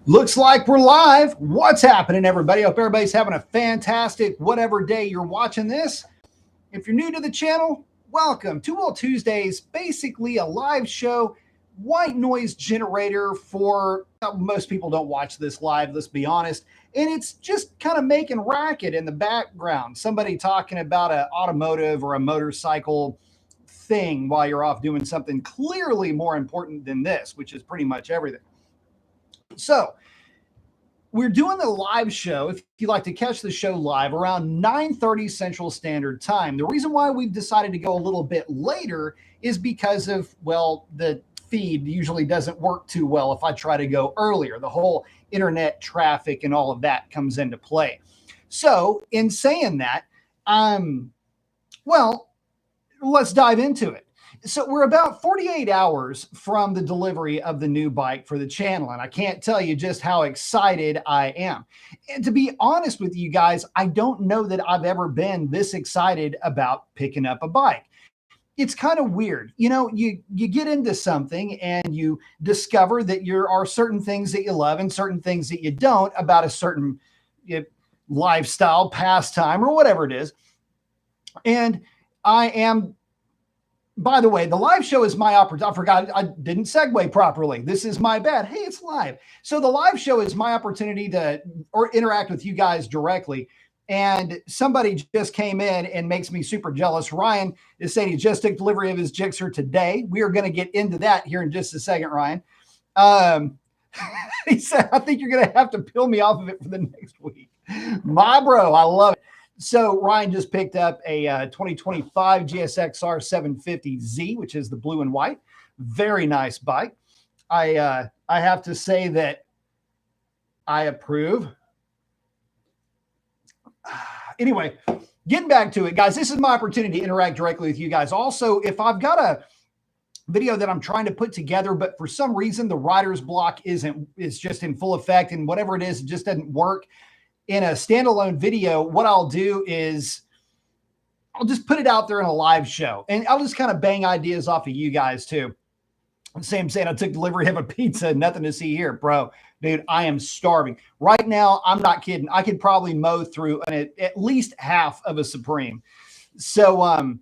Looks like we're live. What's happening, everybody? Hope everybody's having a fantastic whatever day you're watching this. If you're new to the channel, welcome. Two Wheel Tuesdays, basically a live show, white noise generator for most people don't watch this live, let's be honest. And it's just kind of making racket in the background. Somebody talking about an automotive or a motorcycle thing while you're off doing something clearly more important than this, which is pretty much everything. So we're doing the live show. If you'd like to catch the show live around 9:30 Central Standard Time. The reason why we've decided to go a little bit later is because of, well, the feed usually doesn't work too well if I try to go earlier. The whole internet traffic and all of that comes into play. So in saying that, well, let's dive into it. So we're about 48 hours from the delivery of the new bike for the channel, and I can't tell you just how excited I am. And to be honest with you guys, I don't know that I've ever been this excited about picking up a bike. It's kind of weird. You know, you get into something and you discover that there are certain things that you love and certain things that you don't about a certain lifestyle, pastime, or whatever it is. And I am, by the way, the live show is my opportunity. I forgot, I didn't segue properly. This is my bad. Hey, it's live. So the live show is my opportunity to interact with you guys directly. And somebody just came in and makes me super jealous. Ryan is saying he just took delivery of his Gixxer today. We are going to get into that here in just a second, Ryan. He said, I think you're going to have to peel me off of it for the next week. My bro, I love it. So Ryan just picked up a 2025 GSXR 750Z, which is the blue and white. Very nice bike. I have to say that I approve. Anyway, getting back to it, guys, this is my opportunity to interact directly with you guys. Also, if I've got a video that I'm trying to put together, but for some reason the writer's block is just in full effect, and whatever it is, it just doesn't work in a standalone video, what I'll do is I'll just put it out there in a live show, and I'll just kind of bang ideas off of you guys too. Sam saying I took delivery of a pizza, nothing to see here, bro. Dude, I am starving right now. I'm not kidding. I could probably mow through at least half of a Supreme. So,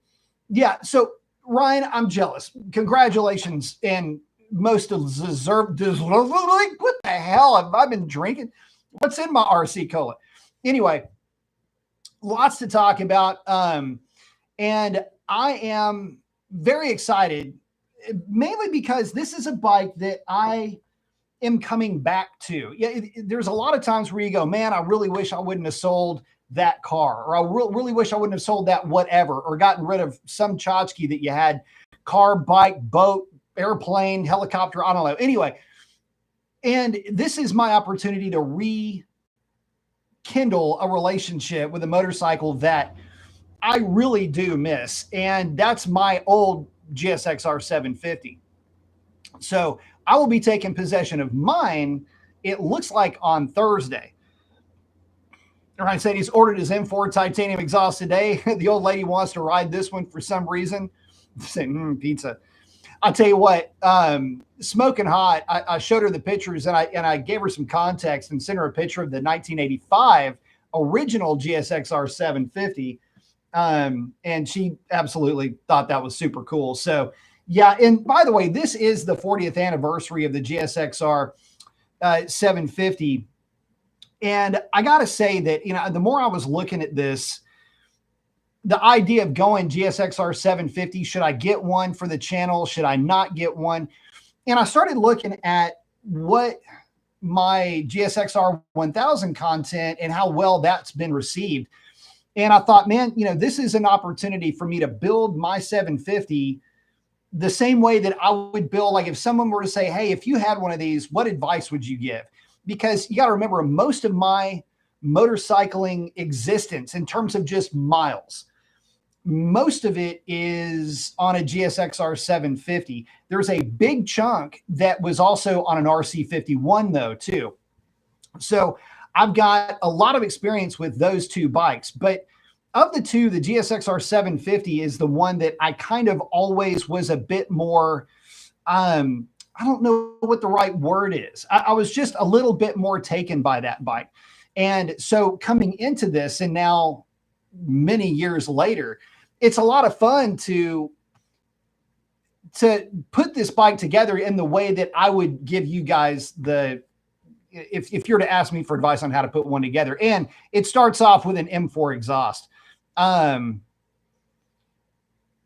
yeah. So Ryan, I'm jealous. Congratulations. And most deserved. What the hell have I been drinking? What's in my RC Cola? Anyway, lots to talk about. And I am very excited, mainly because this is a bike that I am coming back to. Yeah, there's a lot of times where you go, man, I really wish I wouldn't have sold that car, or I really wish I wouldn't have sold that whatever, or gotten rid of some tchotchke that you had, car, bike, boat, airplane, helicopter, I don't know. Anyway, and this is my opportunity to rekindle a relationship with a motorcycle that I really do miss. And that's my old GSXR 750. So I will be taking possession of mine, it looks like on Thursday. Ryan said he's ordered his M4 titanium exhaust today. The old lady wants to ride this one for some reason. Saying, pizza. I'll tell you what, smoking hot. I showed her the pictures, and I gave her some context and sent her a picture of the 1985 original GSXR 750. And she absolutely thought that was super cool. So yeah. And by the way, this is the 40th anniversary of the GSXR 750. And I got to say that, you know, the more I was looking at this, the idea of going GSXR 750, should I get one for the channel? Should I not get one? And I started looking at what my GSXR 1000 content and how well that's been received. And I thought, man, you know, this is an opportunity for me to build my 750 the same way that I would build, like if someone were to say, hey, if you had one of these, what advice would you give? Because you got to remember, most of my motorcycling existence in terms of just miles, most of it is on a GSXR 750. There's a big chunk that was also on an RC51 though, too. So I've got a lot of experience with those two bikes, but of the two, the GSXR 750 is the one that I kind of always was a bit more, I I don't know what the right word is. I was just a little bit more taken by that bike. And so coming into this, and now many years later, it's a lot of fun to put this bike together in the way that I would give you guys if you're to ask me for advice on how to put one together. And it starts off with an M4 exhaust.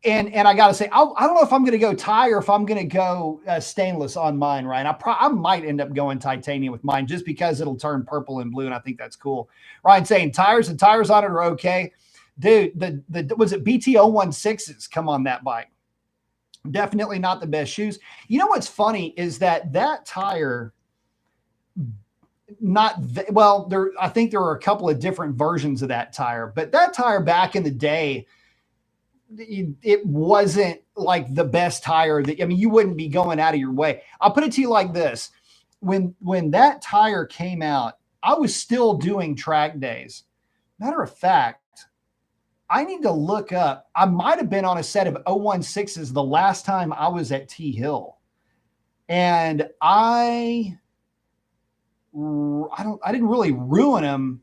And I got to say, I don't know if I'm going to go tie or if I'm going to go stainless on mine, Ryan. I might end up going titanium with mine just because it'll turn purple and blue, and I think that's cool. Ryan saying the tires on it are okay. Dude, was it BT 016s come on that bike? Definitely not the best shoes. You know what's funny is that tire, I think there are a couple of different versions of that tire, but that tire back in the day, it wasn't like the best tire you wouldn't be going out of your way. I'll put it to you like this. When that tire came out, I was still doing track days. Matter of fact, I need to look up. I might have been on a set of 016s the last time I was at T Hill. And I didn't really ruin them.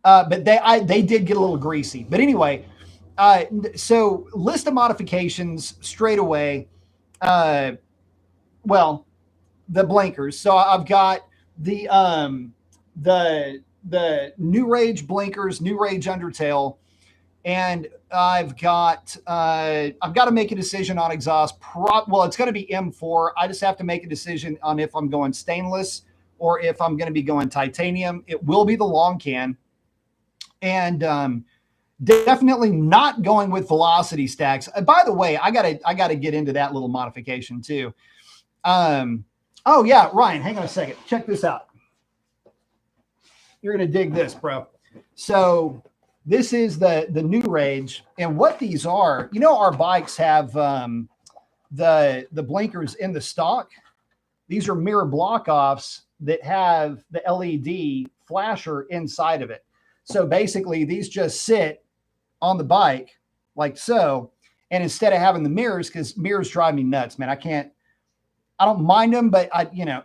But they did get a little greasy. But anyway, so list of modifications straight away. The blinkers. So I've got the New Rage blinkers, New Rage undertail, and I've got to make a decision on exhaust. It's going to be M4. I just have to make a decision on if I'm going stainless or if I'm going to be going titanium. It will be the long can, and definitely not going with velocity stacks. By the way, I gotta get into that little modification too. Oh yeah, Ryan, hang on a second. Check this out. You're gonna dig this, bro. So this is the New Rage, and what these are, our bikes have the blinkers in the stock. These are mirror block offs that have the LED flasher inside of it. So basically, these just sit on the bike like so, and instead of having the mirrors, because mirrors drive me nuts, man. I don't mind them, but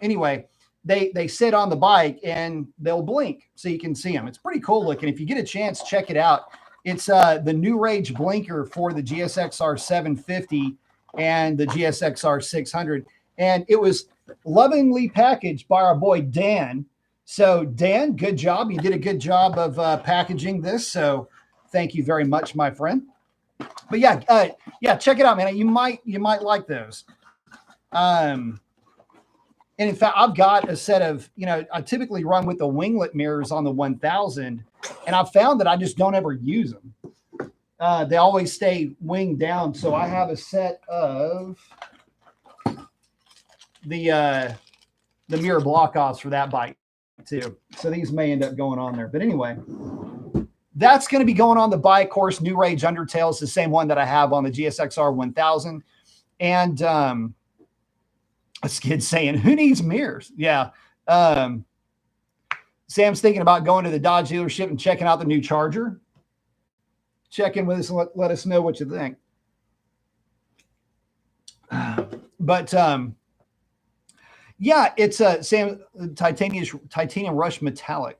anyway, they sit on the bike and they'll blink so you can see them. It's pretty cool looking. If you get a chance, check it out. It's the New Rage blinker for the GSXR 750 and the GSXR 600, and it was lovingly packaged by our boy Dan. So Dan, good job. You did a good job of packaging this. So thank you very much, my friend. But yeah, check it out, man. You might like those. And in fact, I've got a set of, I typically run with the winglet mirrors on the 1000, and I've found that I just don't ever use them. They always stay winged down. So I have a set of the mirror block offs for that bike too. So these may end up going on there. But anyway, that's going to be going on the bike. Of course, New Rage undertail is the same one that I have on the GSXR 1000. And a skid saying, who needs mirrors? Yeah. Sam's thinking about going to the Dodge dealership and checking out the new Charger. Check in with us and let us know what you think. But yeah, it's Sam titanium rush metallic.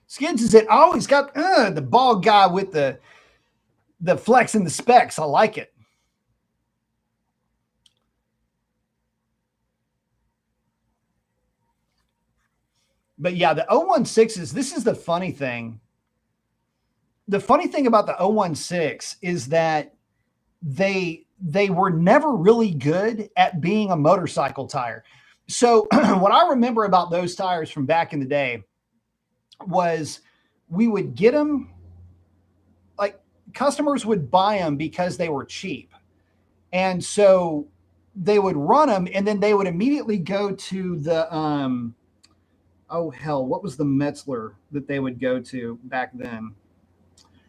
Skids is it? Oh, he's got the bald guy with the flex and the specs. I like it. But yeah, the 016s, this is the funny thing. The funny thing about the 016 is that they were never really good at being a motorcycle tire. So what I remember about those tires from back in the day was we would get them, like customers would buy them because they were cheap. And so they would run them and then they would immediately go to the, oh hell, what was the Metzler that they would go to back then?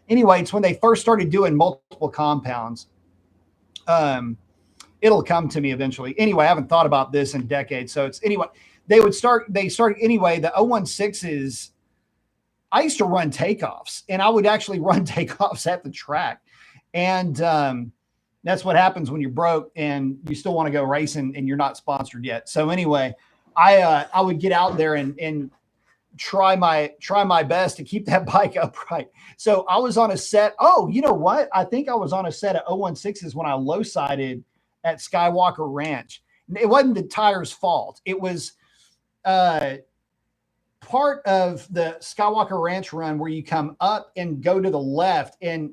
Anyway, it's when they first started doing multiple compounds. It'll come to me eventually. Anyway, I haven't thought about this in decades. So it's anyway, they started anyway, the 016s, I used to run takeoffs and I would actually run takeoffs at the track. And That's what happens when you're broke and you still want to go racing and you're not sponsored yet. So anyway, I would get out there and try my best to keep that bike upright. So I was on a set. Oh, you know what? I think I was on a set of 016s when I low sided at Skywalker Ranch. It wasn't the tire's fault. It was part of the Skywalker Ranch run where you come up and go to the left, and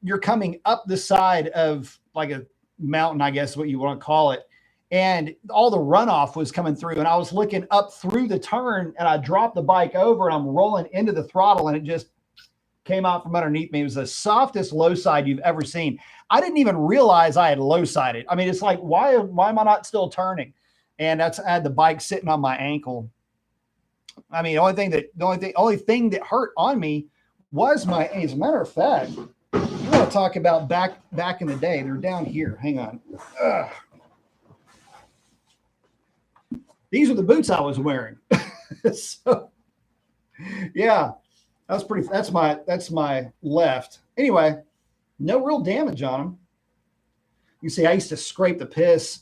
you're coming up the side of like a mountain, I guess what you want to call it. And all the runoff was coming through, and I was looking up through the turn, and I dropped the bike over and I'm rolling into the throttle, and it just came out from underneath me. It was the softest low side you've ever seen. I didn't even realize I had low sided. I mean, it's like, why am I not still turning? And I had the bike sitting on my ankle. I mean, the only thing that hurt on me was my, as a matter of fact, you want to talk about back in the day, they're down here. Hang on. Ugh. These are the boots I was wearing. So yeah, that's my left. Anyway, no real damage on them. You see, I used to scrape the piss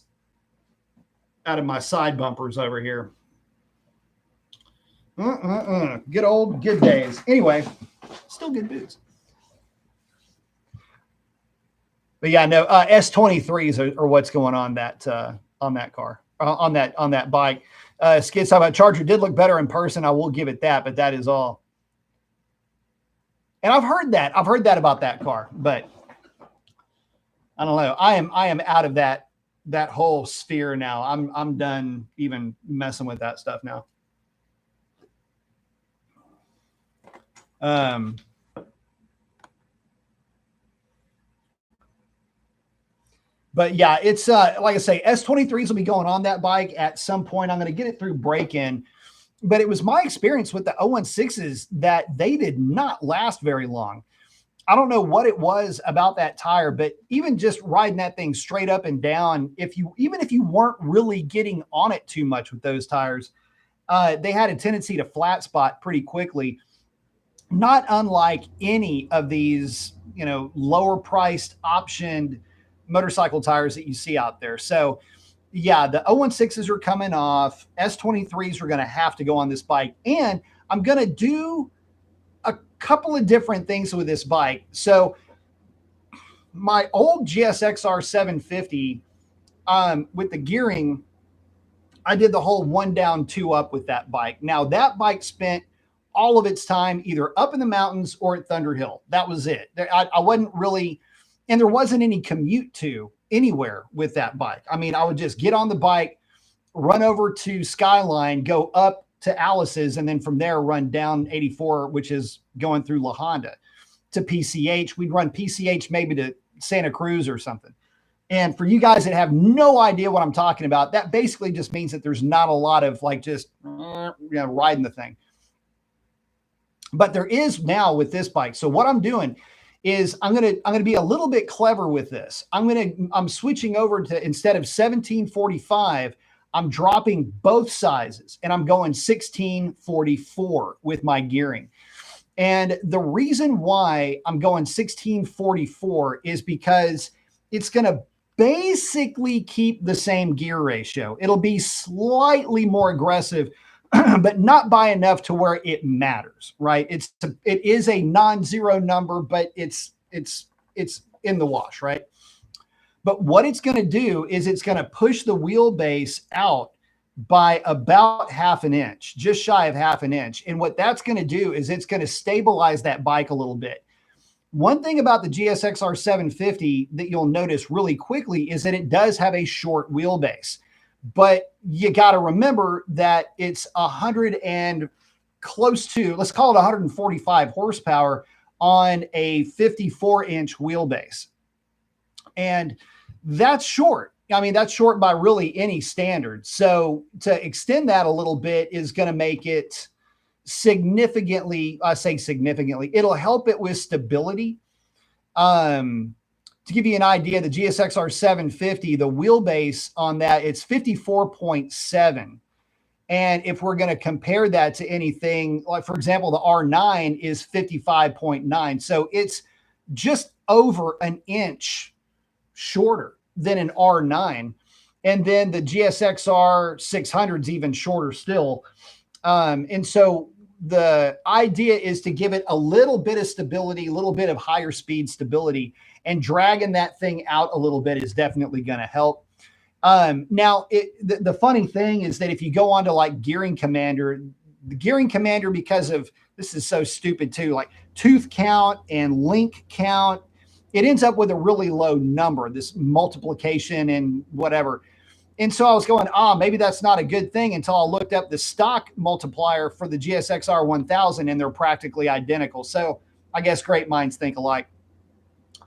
out of my side bumpers over here. Good days. Anyway, still good boots. But yeah, no, S23s are what's going on that car. On that bike. Skid's talking about Charger did look better in person. I will give it that, but that is all. And I've heard that about that car, but I don't know. I am out of that whole sphere now. I'm done even messing with that stuff now. But yeah, it's like I say, S23s will be going on that bike at some point. I'm going to get it through break-in. But it was my experience with the 016s that they did not last very long. I don't know what it was about that tire, but even just riding that thing straight up and down, even if you weren't really getting on it too much with those tires, they had a tendency to flat spot pretty quickly. Not unlike any of these, lower priced optioned motorcycle tires that you see out there. So yeah, the 016s are coming off. S23s are going to have to go on this bike. And I'm going to do a couple of different things with this bike. So my old GSXR 750, with the gearing, I did the whole 1 down, 2 up with that bike. Now that bike spent all of its time either up in the mountains or at Thunder Hill. That was it. I wasn't really, and there wasn't any commute to anywhere with that bike. I mean, I would just get on the bike, run over to Skyline, go up to Alice's, and then from there run down 84, which is going through La Honda, to PCH. We'd run PCH maybe to Santa Cruz or something. And for you guys that have no idea what I'm talking about, that basically just means that there's not a lot of like just riding the thing. But there is now with this bike. So what I'm doing is I'm gonna be a little bit clever with this. I'm switching over to, instead of 1745, I'm dropping both sizes and I'm going 1644 with my gearing. And the reason why I'm going 1644 is because it's going to basically keep the same gear ratio. It'll be slightly more aggressive, but not by enough to where it matters, right? It is a non-zero number, but it's in the wash, right? But what it's going to do is it's going to push the wheelbase out by about ½ an inch, just shy of ½ an inch. And what that's going to do is it's going to stabilize that bike a little bit. One thing about the GSXR 750 that you'll notice really quickly is that it does have a short wheelbase. But you got to remember that it's 100 and close to, let's call it 145 horsepower on a 54-inch wheelbase. And that's short. I mean, that's short by really any standard. So to extend that a little bit is going to make it significantly, I say significantly, it'll help it with stability. To give you an idea, the GSXR 750, the wheelbase on that, it's 54.7. And if we're going to compare that to anything, like for example, the R9 is 55.9. So it's just over an inch shorter than an R9. And then the GSXR 600 is even shorter still. And so the idea is to give it a little bit of stability, a little bit of higher speed stability, and dragging that thing out a little bit is definitely going to help. Now, the funny thing is that if you go on to like Gearing Commander, the Gearing Commander, because of, this is so stupid too, like tooth count and link count, it ends up with a really low number, this multiplication and whatever. And so I was going, maybe that's not a good thing, until I looked up the stock multiplier for the GSXR 1000, and they're practically identical. So I guess great minds think alike.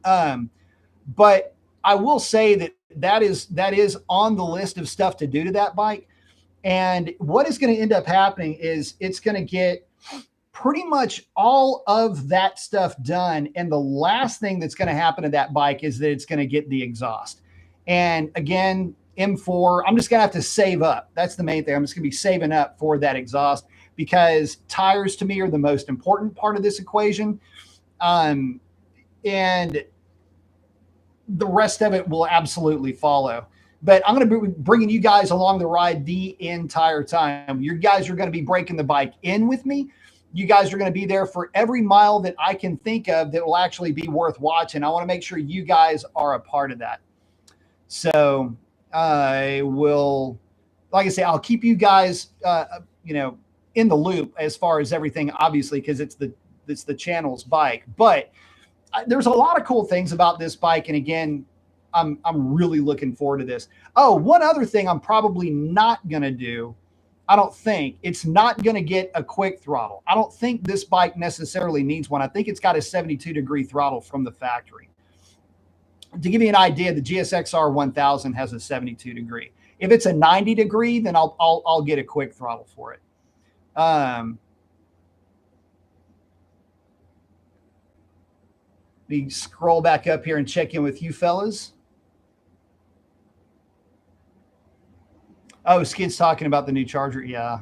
But I will say that is on the list of stuff to do to that bike. And what is going to end up happening is it's going to get pretty much all of that stuff done. And the last thing that's going to happen to that bike is that it's going to get the exhaust. And again, M4, I'm just going to have to save up. That's the main thing. I'm just going to be saving up for that exhaust, because tires to me are the most important part of this equation. And the rest of it will absolutely follow. But I'm going to be bringing you guys along the ride the entire time. You guys are going to be breaking the bike in with me. You guys are going to be there for every mile that I can think of that will actually be worth watching. I want to make sure you guys are a part of that. So I will, like I say, I'll keep you guys, in the loop as far as everything, obviously, because it's the channel's bike. But there's a lot of cool things about this bike. And again, I'm really looking forward to this. Oh, one other thing I'm probably not going to do, I don't think, it's not going to get a quick throttle. I don't think this bike necessarily needs one. I think it's got a 72-degree throttle from the factory. To give you an idea, the GSXR 1000 has a 72-degree. If it's a 90-degree, then I'll get a quick throttle for it. Let me scroll back up here and check in with you fellas. Oh, Skid's talking about the new Charger. Yeah.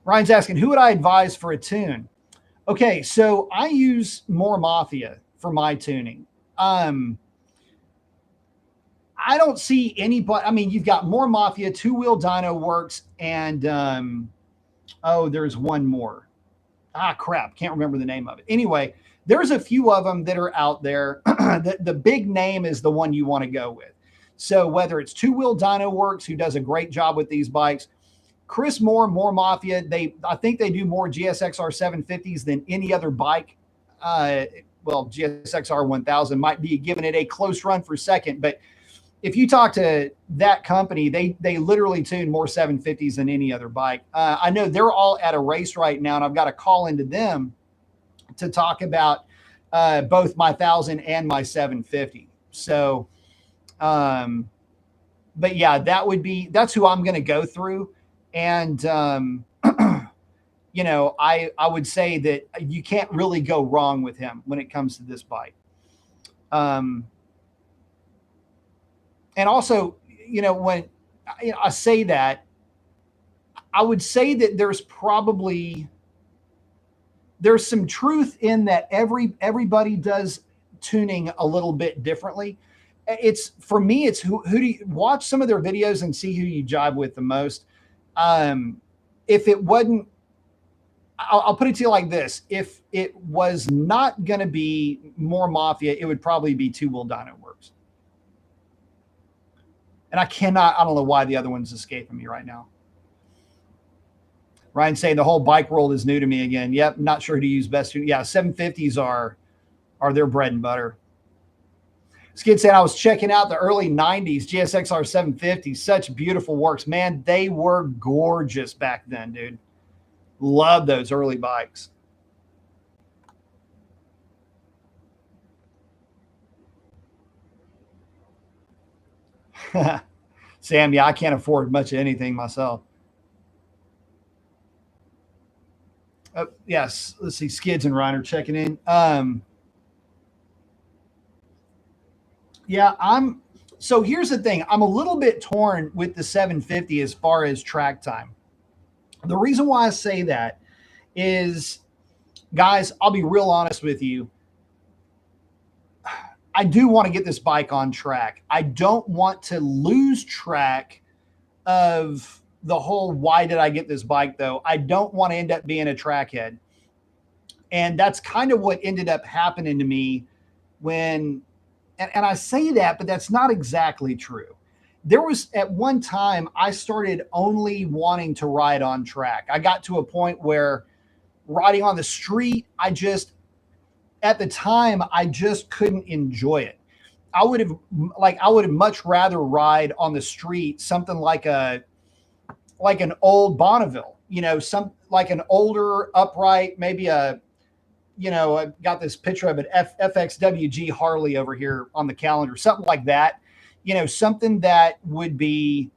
Ryan's asking, who would I advise for a tune? Okay, so I use More Mafia for my tuning. I don't see anybody. I mean, you've got More Mafia, Two Wheel Dyno Works, and there's one more. Crap, can't remember the name of it. Anyway, there's a few of them that are out there. The big name is the one you want to go with. So whether it's Two Wheel Dyno Works, who does a great job with these bikes, Chris Moore, More Mafia, I think they do more GSXR 750s than any other bike. GSXR 1000 might be giving it a close run for second, but if you talk to that company, they literally tune more 750s than any other bike. I know they're all at a race right now, and I've got a call into them to talk about both my 1000 and my 750. So, but yeah, that's who I'm going to go through. And, I would say that you can't really go wrong with him when it comes to this bike. And also, when I say that, I would say that there's some truth in that everybody does tuning a little bit differently. For me, it's who do you watch some of their videos and see who you jive with the most. If it wasn't, I'll put it to you like this. If it was not going to be More Mafia, it would probably be Two Wheel Dyno Works. And I don't know why the other one's escaping me right now. Ryan saying the whole bike world is new to me again. Yep, not sure who to use best. Yeah, 750s are their bread and butter. Skid said, I was checking out the early 90s GSXR 750s. Such beautiful works. Man, they were gorgeous back then, dude. Love those early bikes. Sam, yeah, I can't afford much of anything myself. Yes, let's see. Skids and Reiner checking in. So here's the thing. I'm a little bit torn with the 750 as far as track time. The reason why I say that is, guys, I'll be real honest with you. I do want to get this bike on track. I don't want to lose track of the whole why did I get this bike though. I don't want to end up being a trackhead. And that's kind of what ended up happening to me when, and I say that, but that's not exactly true. There was at one time I started only wanting to ride on track. I got to a point where riding on the street, at the time, I just couldn't enjoy it. I would have much rather ride on the street, something like an old Bonneville, like an older upright, maybe I got this picture of an FXWG Harley over here on the calendar, something like that, something that would be,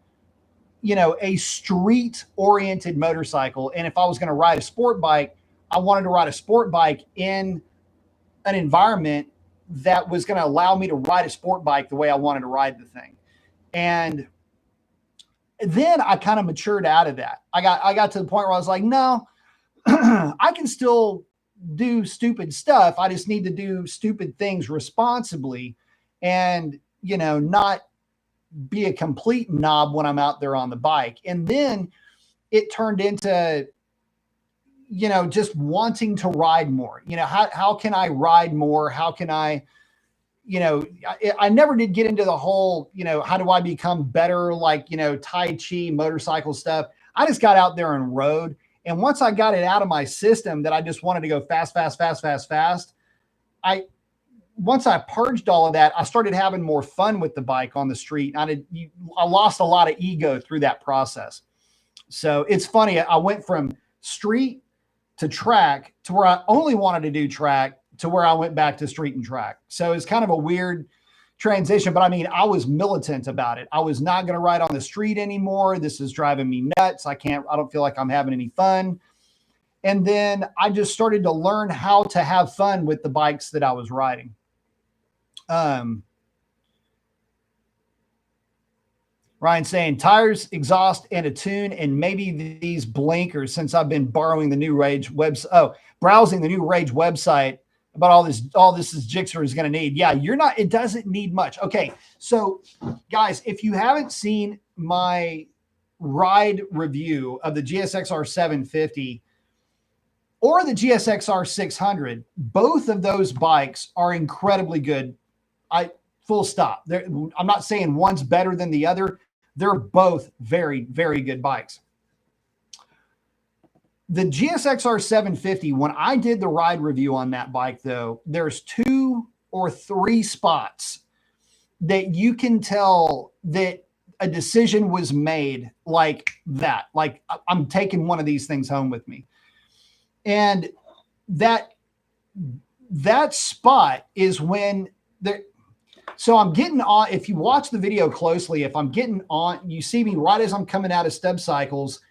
a street oriented motorcycle. And if I was going to ride a sport bike, I wanted to ride a sport bike in an environment that was going to allow me to ride a sport bike the way I wanted to ride the thing. And then I kind of matured out of that. I got to the point where I was like, no, I can still do stupid stuff. I just need to do stupid things responsibly and, not be a complete knob when I'm out there on the bike. And then it turned into, just wanting to ride more. How can I ride more? How can I, I never did get into the whole, how do I become better? Like, Tai Chi motorcycle stuff. I just got out there and rode. And once I got it out of my system that I just wanted to go fast, once I purged all of that, I started having more fun with the bike on the street. I lost a lot of ego through that process. So it's funny. I went from street to track to where I only wanted to do track to where I went back to street and track. So it's kind of a weird transition, but I mean, I was militant about it. I was not going to ride on the street anymore. This is driving me nuts. I don't feel like I'm having any fun. And then I just started to learn how to have fun with the bikes that I was riding. Ryan saying tires, exhaust, and a tune, and maybe these blinkers since I've been borrowing the New Rage browsing the New Rage website about all this is Gixxer is going to need. Yeah, it doesn't need much. Okay. So guys, if you haven't seen my ride review of the GSXR 750 or the GSXR 600, both of those bikes are incredibly good. Full stop. I'm not saying one's better than the other. They're both very, very good bikes. The GSXR 750, when I did the ride review on that bike, though, there's 2 or 3 spots that you can tell that a decision was made like that. Like, I'm taking one of these things home with me. And that spot is when so I'm getting on, if you watch the video closely, if I'm getting on, you see me right as I'm coming out of Stub Cycles.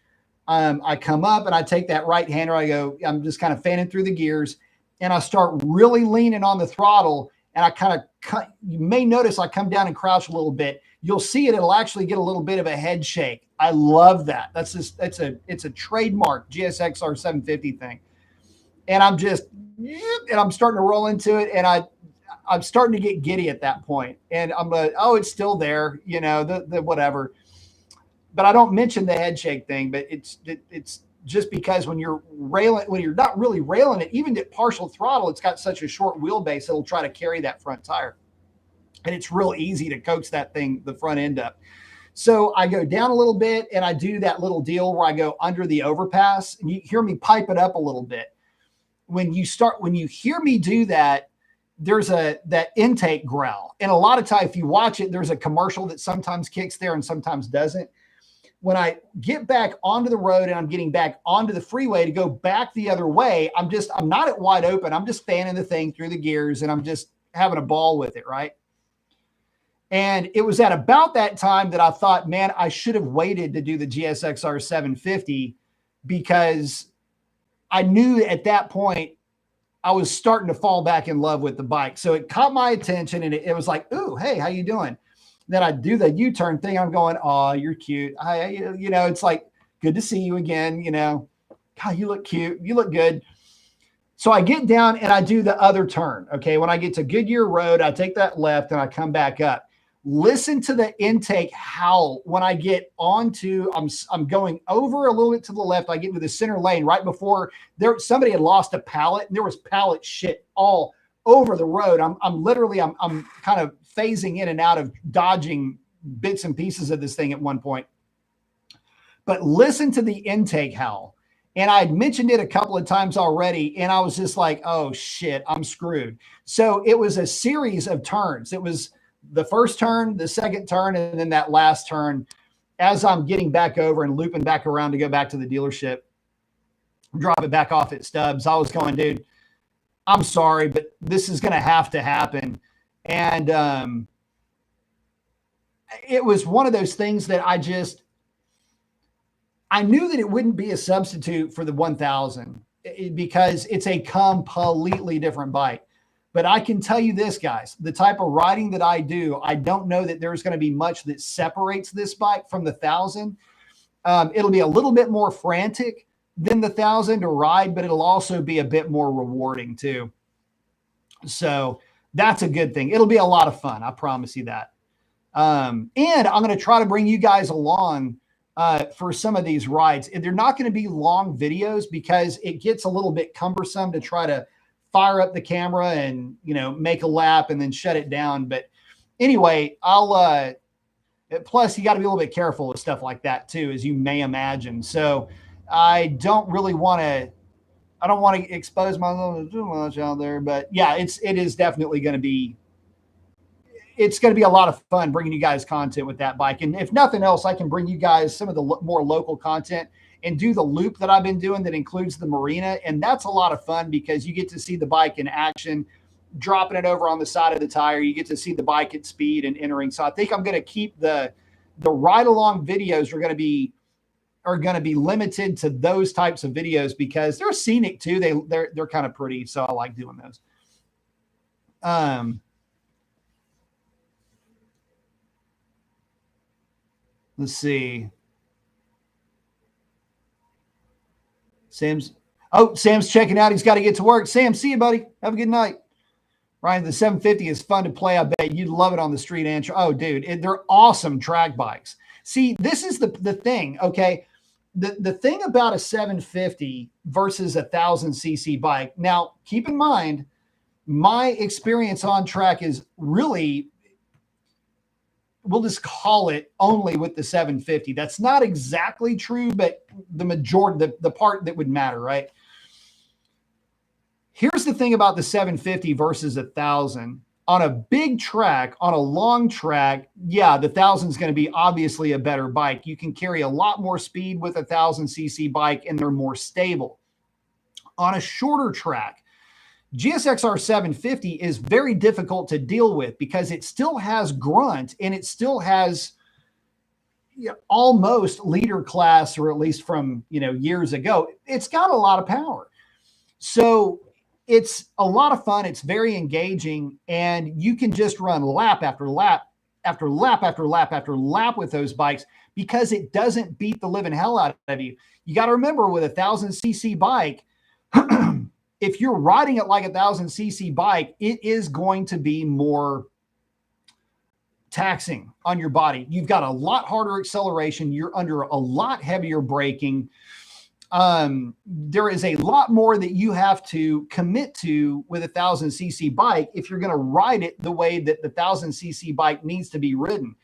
I come up and I take that right hander. I'm just kind of fanning through the gears and I start really leaning on the throttle. And I kind of you may notice I come down and crouch a little bit. You'll see it. It'll actually get a little bit of a head shake. I love that. It's a trademark GSXR 750 thing. And I'm starting to roll into it. And I'm starting to get giddy at that point. And I'm like, oh, it's still there, the whatever. But I don't mention the head shake thing, but it's just because when you're not really railing it, even at partial throttle, it's got such a short wheelbase, it'll try to carry that front tire. And it's real easy to coax that thing, the front end up. So I go down a little bit and I do that little deal where I go under the overpass and you hear me pipe it up a little bit. When you hear me do that, there's that intake growl. And a lot of times, if you watch it, there's a commercial that sometimes kicks there and sometimes doesn't. When I get back onto the road and I'm getting back onto the freeway to go back the other way, I'm not at wide open. I'm just fanning the thing through the gears and I'm just having a ball with it, right? And it was at about that time that I thought, man, I should have waited to do the GSXR 750 because I knew at that point I was starting to fall back in love with the bike. So it caught my attention and it was like, ooh, hey, how you doing? Then I do the U-turn thing. I'm going, oh, you're cute. It's like, good to see you again. God, you look cute. You look good. So I get down and I do the other turn. Okay. When I get to Goodyear Road, I take that left and I come back up. Listen to the intake howl when I get onto, I'm going over a little bit to the left. I get into the center lane right before somebody had lost a pallet and there was pallet shit all over the road. I'm literally kind of phasing in and out of dodging bits and pieces of this thing at one point. But listen to the intake howl. And I had mentioned it a couple of times already, and I was just like, oh shit, I'm screwed. So it was a series of turns. It was the first turn, the second turn, and then that last turn. As I'm getting back over and looping back around to go back to the dealership, drop it back off at Stubbs, I was going, dude, I'm sorry, but this is going to have to happen. And it was one of those things that I knew that it wouldn't be a substitute for the 1000 because it's a completely different bike. But I can tell you this, guys, the type of riding that I do, I don't know that there's going to be much that separates this bike from the 1000. It'll be a little bit more frantic than the 1000 to ride, but it'll also be a bit more rewarding too. So that's a good thing. It'll be a lot of fun. I promise you that. And I'm going to try to bring you guys along for some of these rides. They're not going to be long videos because it gets a little bit cumbersome to try to fire up the camera and, make a lap and then shut it down. But anyway, plus you got to be a little bit careful with stuff like that too, as you may imagine. So I don't want to expose myself too much out there, but yeah, it is definitely going to be, it's going to be a lot of fun bringing you guys content with that bike. And if nothing else, I can bring you guys some of the more local content and do the loop that I've been doing that includes the marina. And that's a lot of fun because you get to see the bike in action, dropping it over on the side of the tire. You get to see the bike at speed and entering. So I think I'm going to keep the ride along videos are going to be limited to those types of videos because they're scenic too. They're kind of pretty. So I like doing those. Let's see. Sam's checking out. He's got to get to work. Sam, see you, buddy. Have a good night. Ryan, the 750 is fun to play. I bet you'd love it on the street, Andrew. Oh, dude, they're awesome track bikes. See, this is the thing, okay? The thing about a 750 versus a 1000cc bike. Now, keep in mind, my experience on track is really, we'll just call it only with the 750. That's not exactly true, but the majority, the part that would matter, right? Here's the thing about the 750 versus 1000. On a big track, on a long track, yeah, the 1000 is going to be obviously a better bike. You can carry a lot more speed with a 1000cc bike and they're more stable. On a shorter track, GSXR 750 is very difficult to deal with because it still has grunt and it still has almost leader class, or at least from years ago. It's got a lot of power. So it's a lot of fun. It's very engaging, and you can just run lap after lap after lap after lap after lap with those bikes because it doesn't beat the living hell out of you. You got to remember with a 1000cc bike, if you're riding it like a 1000cc bike, it is going to be more taxing on your body. You've got a lot harder acceleration. You're under a lot heavier braking. There is a lot more that you have to commit to with a 1000cc bike if you're going to ride it the way that the 1000cc bike needs to be ridden.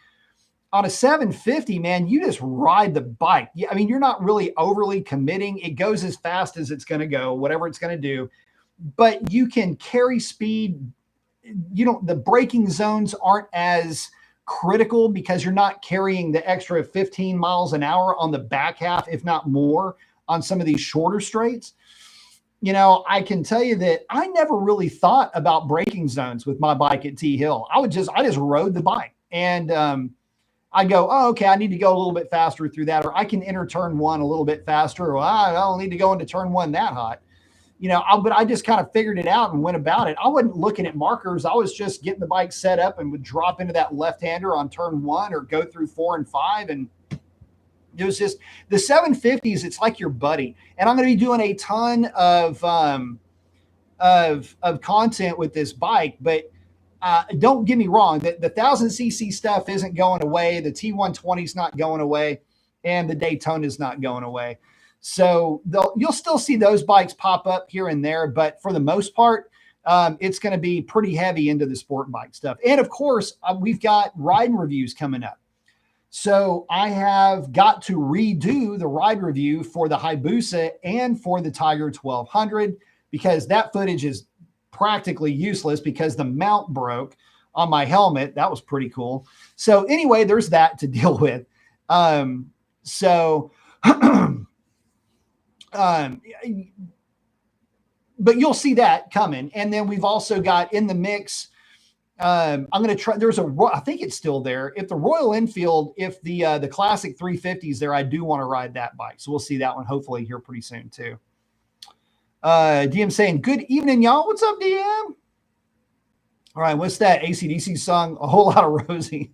On a 750, man, you just ride the bike. I mean, you're not really overly committing. It goes as fast as it's going to go, whatever it's going to do, but you can carry speed. The braking zones aren't as critical because you're not carrying the extra 15 miles an hour on the back half, if not more, on some of these shorter straights. I can tell you that I never really thought about braking zones with my bike at T Hill. I just rode the bike and, I go, oh, okay, I need to go a little bit faster through that, or I can enter turn one a little bit faster, or I don't need to go into turn one that hot. But I just kind of figured it out and went about it. I wasn't looking at markers. I was just getting the bike set up and would drop into that left-hander on turn one or go through 4 and 5. And it was just the 750s. It's like your buddy. And I'm going to be doing a ton of of content with this bike, but don't get me wrong, the 1000cc stuff isn't going away. The T120 is not going away, and the Daytona is not going away. So you'll still see those bikes pop up here and there, but for the most part, it's going to be pretty heavy into the sport bike stuff. And of course, we've got riding reviews coming up. So I have got to redo the ride review for the Hayabusa and for the Tiger 1200 because that footage is practically useless because the mount broke on my helmet. That was pretty cool. So anyway, there's that to deal with. But you'll see that coming. And then we've also got in the mix, I'm going to try, I think it's still there. If the Royal Enfield, if the classic 350 is there, I do want to ride that bike. So we'll see that one hopefully here pretty soon too. DM saying, good evening, y'all. What's up, DM? All right, what's that AC/DC song? A Whole Lot of Rosie.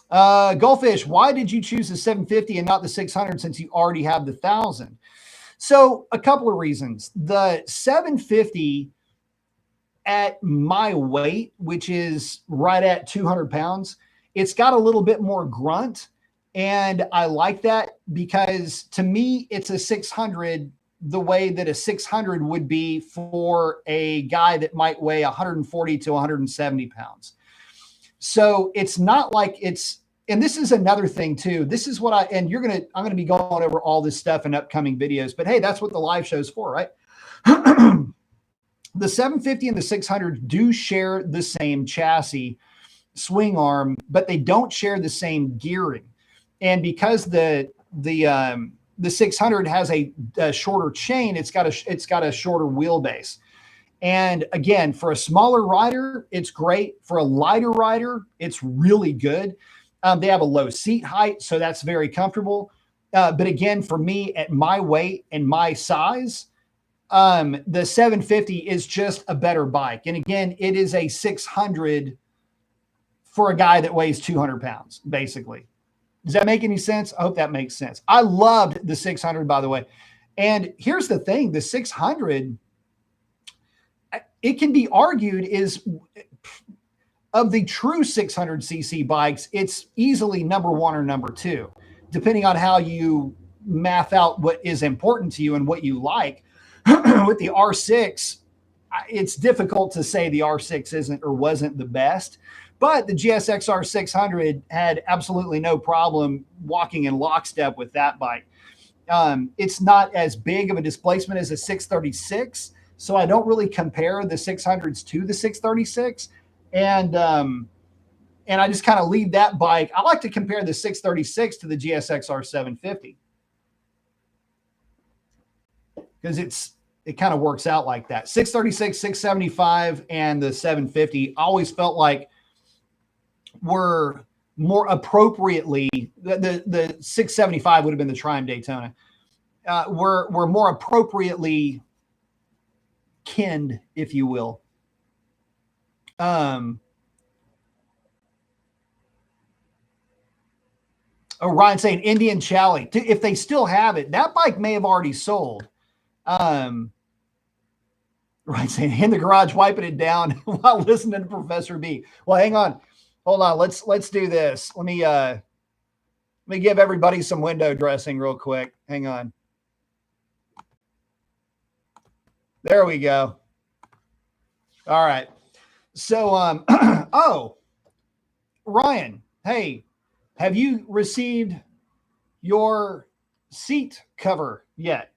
Goldfish, why did you choose the 750 and not the 600 since you already have the 1000? So a couple of reasons. The 750 at my weight, which is right at 200 pounds, it's got a little bit more grunt. And I like that because to me, it's a 600 the way that a 600 would be for a guy that might weigh 140 to 170 pounds. So it's not like and this is another thing too. This is what I'm going to be going over all this stuff in upcoming videos, but hey, that's what the live show's for, right? The 750 and the 600 do share the same chassis swing arm, but they don't share the same gearing. And because the 600 has a shorter chain, it's got a shorter wheelbase. And again, for a smaller rider, it's great. For a lighter rider, it's really good. They have a low seat height, so that's very comfortable. But again, for me at my weight and my size, the 750 is just a better bike. And again, it is a 600 for a guy that weighs 200 pounds, basically. Does that make any sense? I hope that makes sense. I loved the 600, by the way. And here's the thing, the 600, it can be argued is of the true 600cc bikes, it's easily number one or number two, depending on how you math out what is important to you and what you like. With the R6, it's difficult to say the R6 isn't or wasn't the best, but the GSXR 600 had absolutely no problem walking in lockstep with that bike. It's not as big of a displacement as a 636, so I don't really compare the 600s to the 636. And I just kind of leave that bike. I like to compare the 636 to the GSXR 750 because it kind of works out like that. 636, 675, and the 750 always felt like were more appropriately, the 675 would have been the Triumph Daytona, were more appropriately kinned, if you will. Ryan saying Indian Chally. If they still have it, that bike may have already sold. Ryan saying in the garage, wiping it down while listening to Professor B. Well, hang on. Hold on. Let's do this. Let me give everybody some window dressing real quick. Hang on. There we go. All right. So, oh, Ryan, hey, have you received your seat cover yet?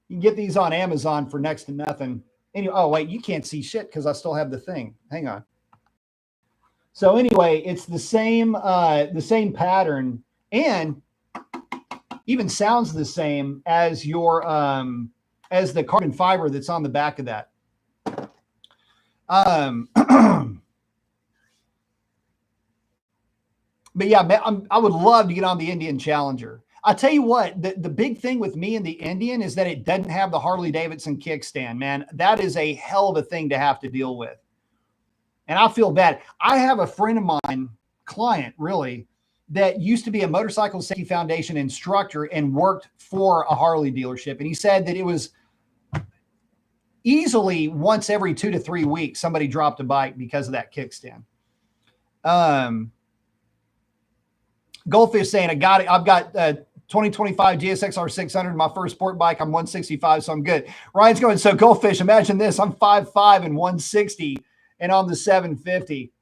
You can get these on Amazon for next to nothing. Anyway, oh, wait, you can't see shit because I still have the thing. Hang on. So anyway, it's the same pattern and even sounds the same as your as the carbon fiber that's on the back of that. But yeah, I would love to get on the Indian Challenger. I'll tell you what, the big thing with me and the Indian is that it doesn't have the Harley Davidson kickstand, man. That is a hell of a thing to have to deal with. And I feel bad. I have a friend of mine, client really, that used to be a Motorcycle Safety Foundation instructor and worked for a Harley dealership. And he said that it was easily once every 2 to 3 weeks, somebody dropped a bike because of that kickstand. Goldfish saying, I got it. I've got 2025 GSXR 600, my first sport bike. I'm 165, so I'm good. Ryan's going, so Goldfish, imagine this. I'm 5'5" and 160 and on the 750.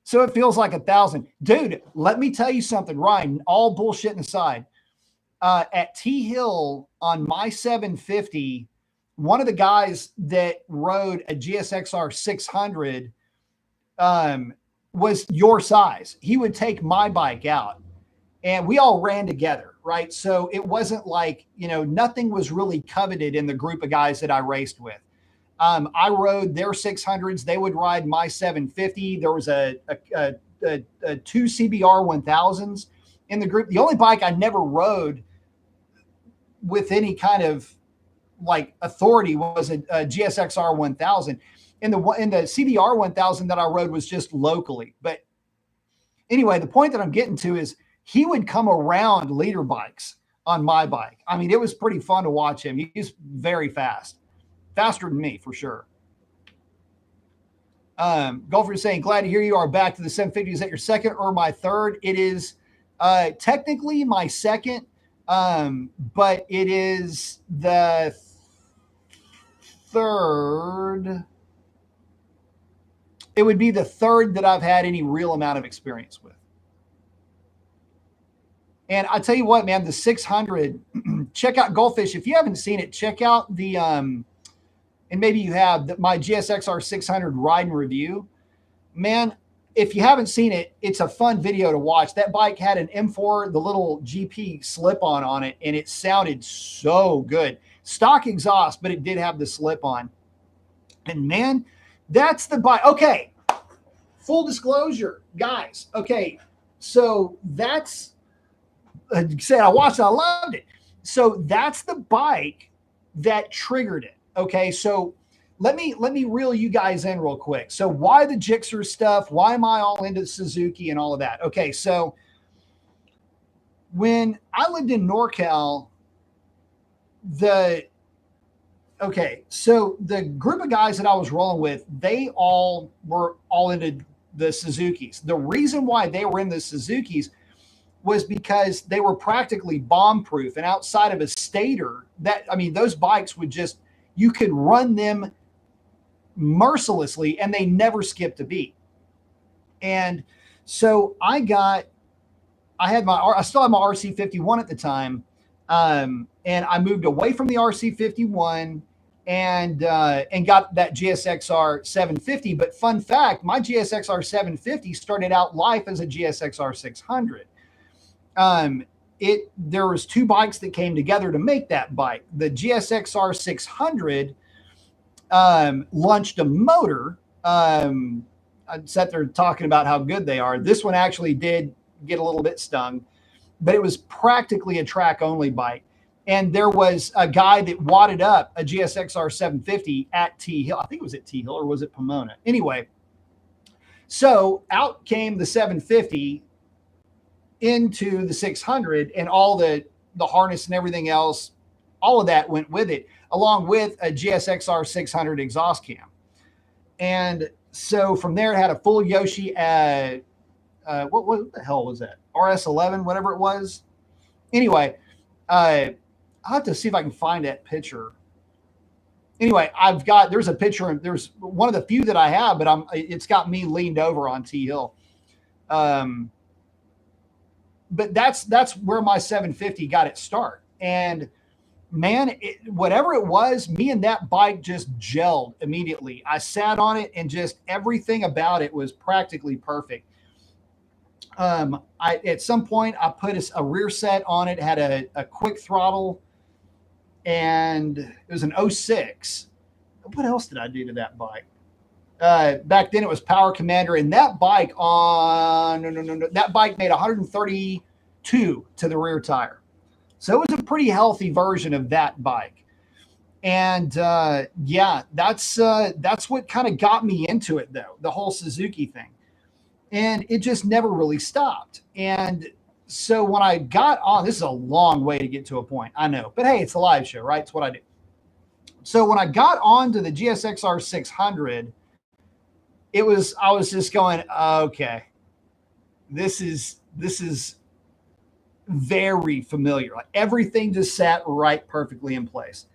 So it feels like 1,000. Dude, let me tell you something, Ryan, all bullshitting aside. At T Hill on my 750, one of the guys that rode a GSXR 600 was your size. He would take my bike out and we all ran together, right? So it wasn't like, nothing was really coveted in the group of guys that I raced with. I rode their 600s. They would ride my 750. There was a two CBR 1000s in the group. The only bike I never rode with any kind of like authority was a GSXR 1000. In the CBR 1000 that I rode was just locally. But anyway, the point that I'm getting to is he would come around leader bikes on my bike. I mean, it was pretty fun to watch him. He's very fast. Faster than me, for sure. Golfer is saying, glad to hear you are back to the 750. Is that your second or my third? It is technically my second, but it is the third. It would be the third that I've had any real amount of experience with. And I tell you what, man, the 600, check out Goldfish. If you haven't seen it, check out the, and maybe you have my GSXR 600 ride and review. Man, if you haven't seen it, it's a fun video to watch. That bike had an M4, the little GP slip-on on it, and it sounded so good. Stock exhaust, but it did have the slip-on. And man, that's the bike. Okay, full disclosure, guys. Okay, so that's, said I watched it, I loved it. So that's the bike that triggered it. Okay, so let me reel you guys in real quick. So why the Gixxer stuff? Why am I all into Suzuki and all of that? Okay, so when I lived in NorCal, so the group of guys that I was rolling with, they all were all into the Suzukis. The reason why they were in the Suzukis was because they were practically bomb-proof, and outside of a stator, those bikes would just, you could run them mercilessly and they never skipped a beat. And so I still had my RC51 at the time. And I moved away from the RC51 and got that GSXR 750. But fun fact, my GSXR 750 started out life as a GSXR 600. There was two bikes that came together to make that bike. The GSXR 600 launched a motor. I sat there talking about how good they are. This one actually did get a little bit stung, but it was practically a track only bike. And there was a guy that wadded up a GSXR 750 at T Hill. I think it was at T Hill, or was it Pomona? Anyway, so out came the 750 into the 600, and all the harness and everything else, all of that went with it, along with a GSXR 600 exhaust cam. And so from there, it had a full Yoshi, what the hell was that? RS11, whatever it was. Anyway, I'll have to see if I can find that picture. Anyway, there's a picture, there's one of the few that I have, but it's got me leaned over on T Hill. But that's where my 750 got its start. And man, whatever it was, me and that bike just gelled immediately. I sat on it and just everything about it was practically perfect. At some point I put a rear set on it, had a quick throttle, and it was an 06. What else did I do to that bike? Back then it was Power Commander, and that bike that bike made 132 to the rear tire. So it was a pretty healthy version of that bike. And that's what kind of got me into it, though, the whole Suzuki thing. and it just never really stopped. And so when I got on, this is a long way to get to a point, I know, but hey, it's a live show, right? It's what I do. So when I got onto the GSXR 600, I was just going, okay, this is very familiar. Like everything just sat right perfectly in place.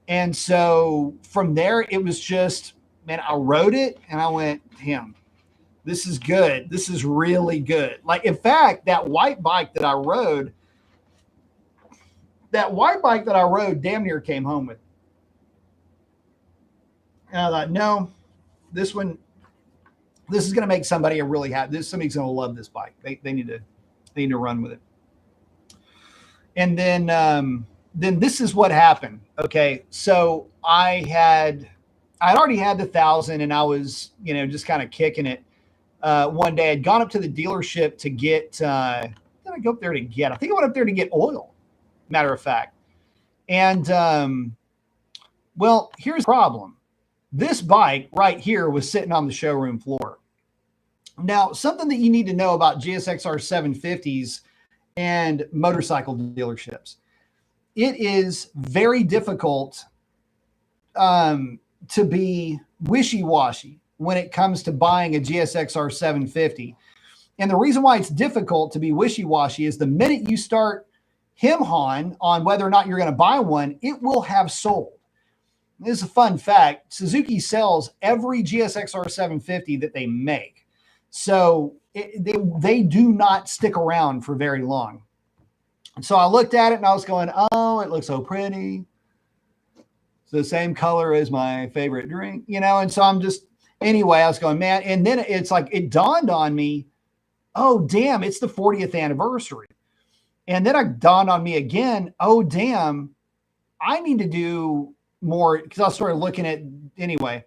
And so from there, it was just, man, I wrote it and I went, damn, this is good. This is really good. Like, in fact, that white bike that I rode damn near came home with. And I thought, no, this is going to make somebody really happy. Somebody's going to love this bike. They need to run with it. And then this is what happened. Okay. So I had already had the 1,000 and I was, just kind of kicking it. One day I'd gone up to the dealership to get, what did I go up there to get? I think I went up there to get oil, matter of fact. And, well, here's the problem. This bike right here was sitting on the showroom floor. Now, something that you need to know about GSXR 750s and motorcycle dealerships. It is very difficult to be wishy-washy when it comes to buying a GSXR 750. And the reason why it's difficult to be wishy-washy is the minute you start hem-hawing on whether or not you're going to buy one, it will have sold. This is a fun fact. Suzuki sells every GSXR 750 that they make. So they do not stick around for very long. So I looked at it and I was going, oh, it looks so pretty. It's the same color as my favorite drink, and so I'm just, anyway, I was going, man. And then it's like, it dawned on me, oh, damn, it's the 40th anniversary. And then it dawned on me again, oh, damn, I need to do more, because I started looking at, anyway.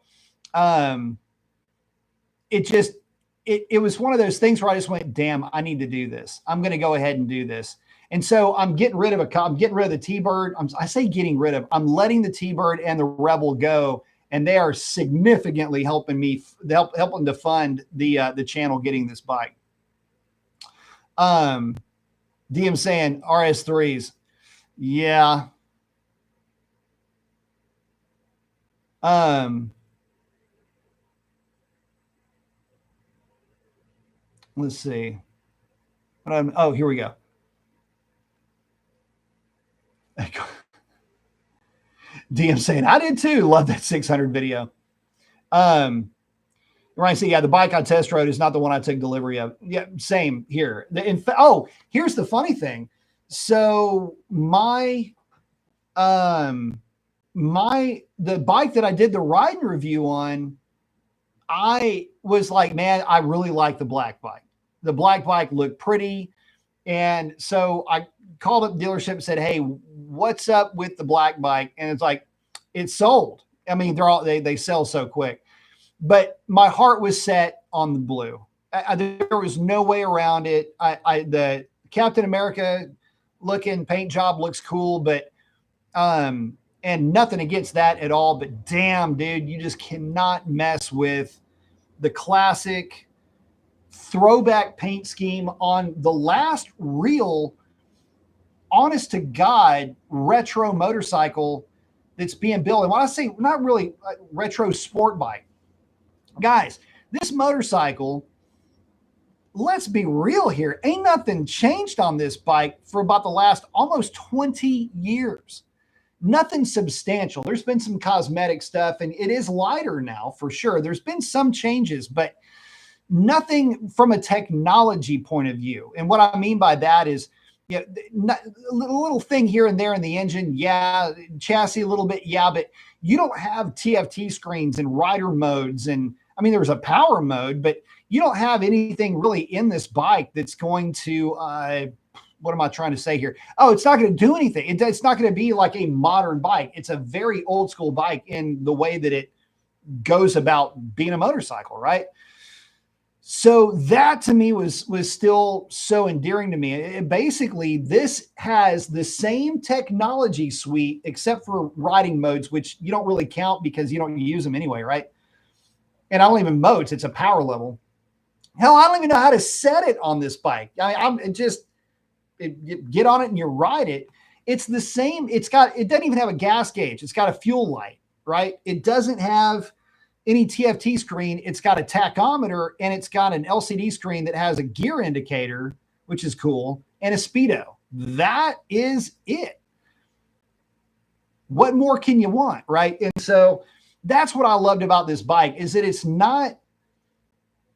It was one of those things where I just went, damn, I need to do this. I'm going to go ahead and do this. And so I'm getting rid of the T-Bird. I say getting rid of, I'm letting the T-Bird and the Rebel go. And they are significantly helping me, helping to fund the channel getting this bike. DM saying RS3s. Yeah. Let's see. Oh, here we go. DM saying, I did too. Love that 600 video. Ryan said, yeah, the bike I test rode is not the one I took delivery of. Yeah, same here. Here's the funny thing. So the bike that I did the riding review on, I was like, man, I really like the black bike. The black bike looked pretty. And so I called up the dealership and said, hey, what's up with the black bike? And it's like, it's sold. I mean, they sell so quick. But my heart was set on the blue. There was no way around it. The Captain America looking paint job looks cool, but and nothing against that at all. But damn, dude, you just cannot mess with the classic throwback paint scheme on the last real, honest to God, retro motorcycle that's being built. And when I say not really retro sport bike, guys, this motorcycle, let's be real here, ain't nothing changed on this bike for about the last almost 20 years. Nothing substantial. There's been some cosmetic stuff, and it is lighter now for sure. There's been some changes, but nothing from a technology point of view. And what I mean by that is, a little thing here and there in the engine, yeah, chassis a little bit, yeah, but you don't have TFT screens and rider modes. And I mean, there's a power mode, but you don't have anything really in this bike that's going to, what am I trying to say here? Oh, it's not going to do anything. It's not going to be like a modern bike. It's a very old school bike in the way that it goes about being a motorcycle, right? So that to me was still so endearing to me. Basically, this has the same technology suite, except for riding modes, which you don't really count because you don't use them anyway, right? And I don't even modes. It's a power level. Hell, I don't even know how to set it on this bike. I'm just get on it and you ride it. It's the same. It doesn't even have a gas gauge. It's got a fuel light, right? It doesn't have any TFT screen. It's got a tachometer and it's got an LCD screen that has a gear indicator, which is cool, and a speedo. That is it. What more can you want, right? And so that's what I loved about this bike is that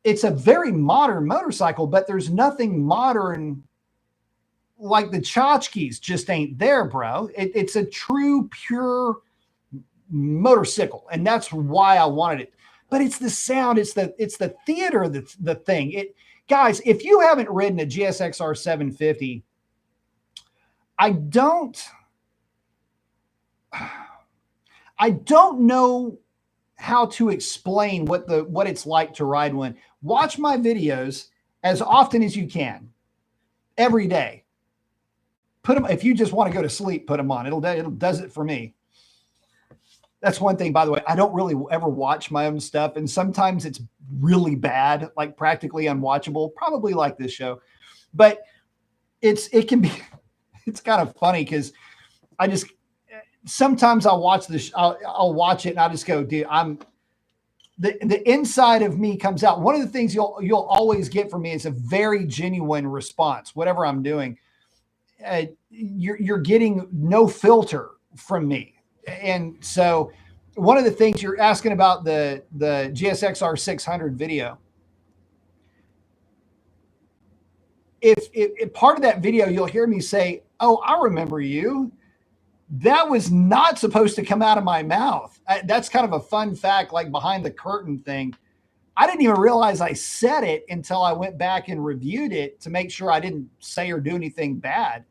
it's a very modern motorcycle, but there's nothing modern like the tchotchkes just ain't there, bro. It's a true, pure motorcycle, and that's why I wanted it. But it's the sound, it's the theater that's the thing. Guys, if you haven't ridden a GSXR 750, I don't know how to explain what it's like to ride one. Watch my videos as often as you can, every day. Put them, if you just want to go to sleep, put them on. It'll does it for me. That's one thing, by the way. I don't really ever watch my own stuff, and sometimes it's really bad, like practically unwatchable, probably like this show. But it can be, it's kind of funny because sometimes I'll watch this, I'll watch it and I just go, dude, the inside of me comes out. One of the things you'll always get from me is a very genuine response, whatever I'm doing. You're getting no filter from me. And so one of the things you're asking about the GSXR 600 video, if part of that video, you'll hear me say, oh, I remember you. That was not supposed to come out of my mouth. That's kind of a fun fact, like behind the curtain thing. I didn't even realize I said it until I went back and reviewed it to make sure I didn't say or do anything bad.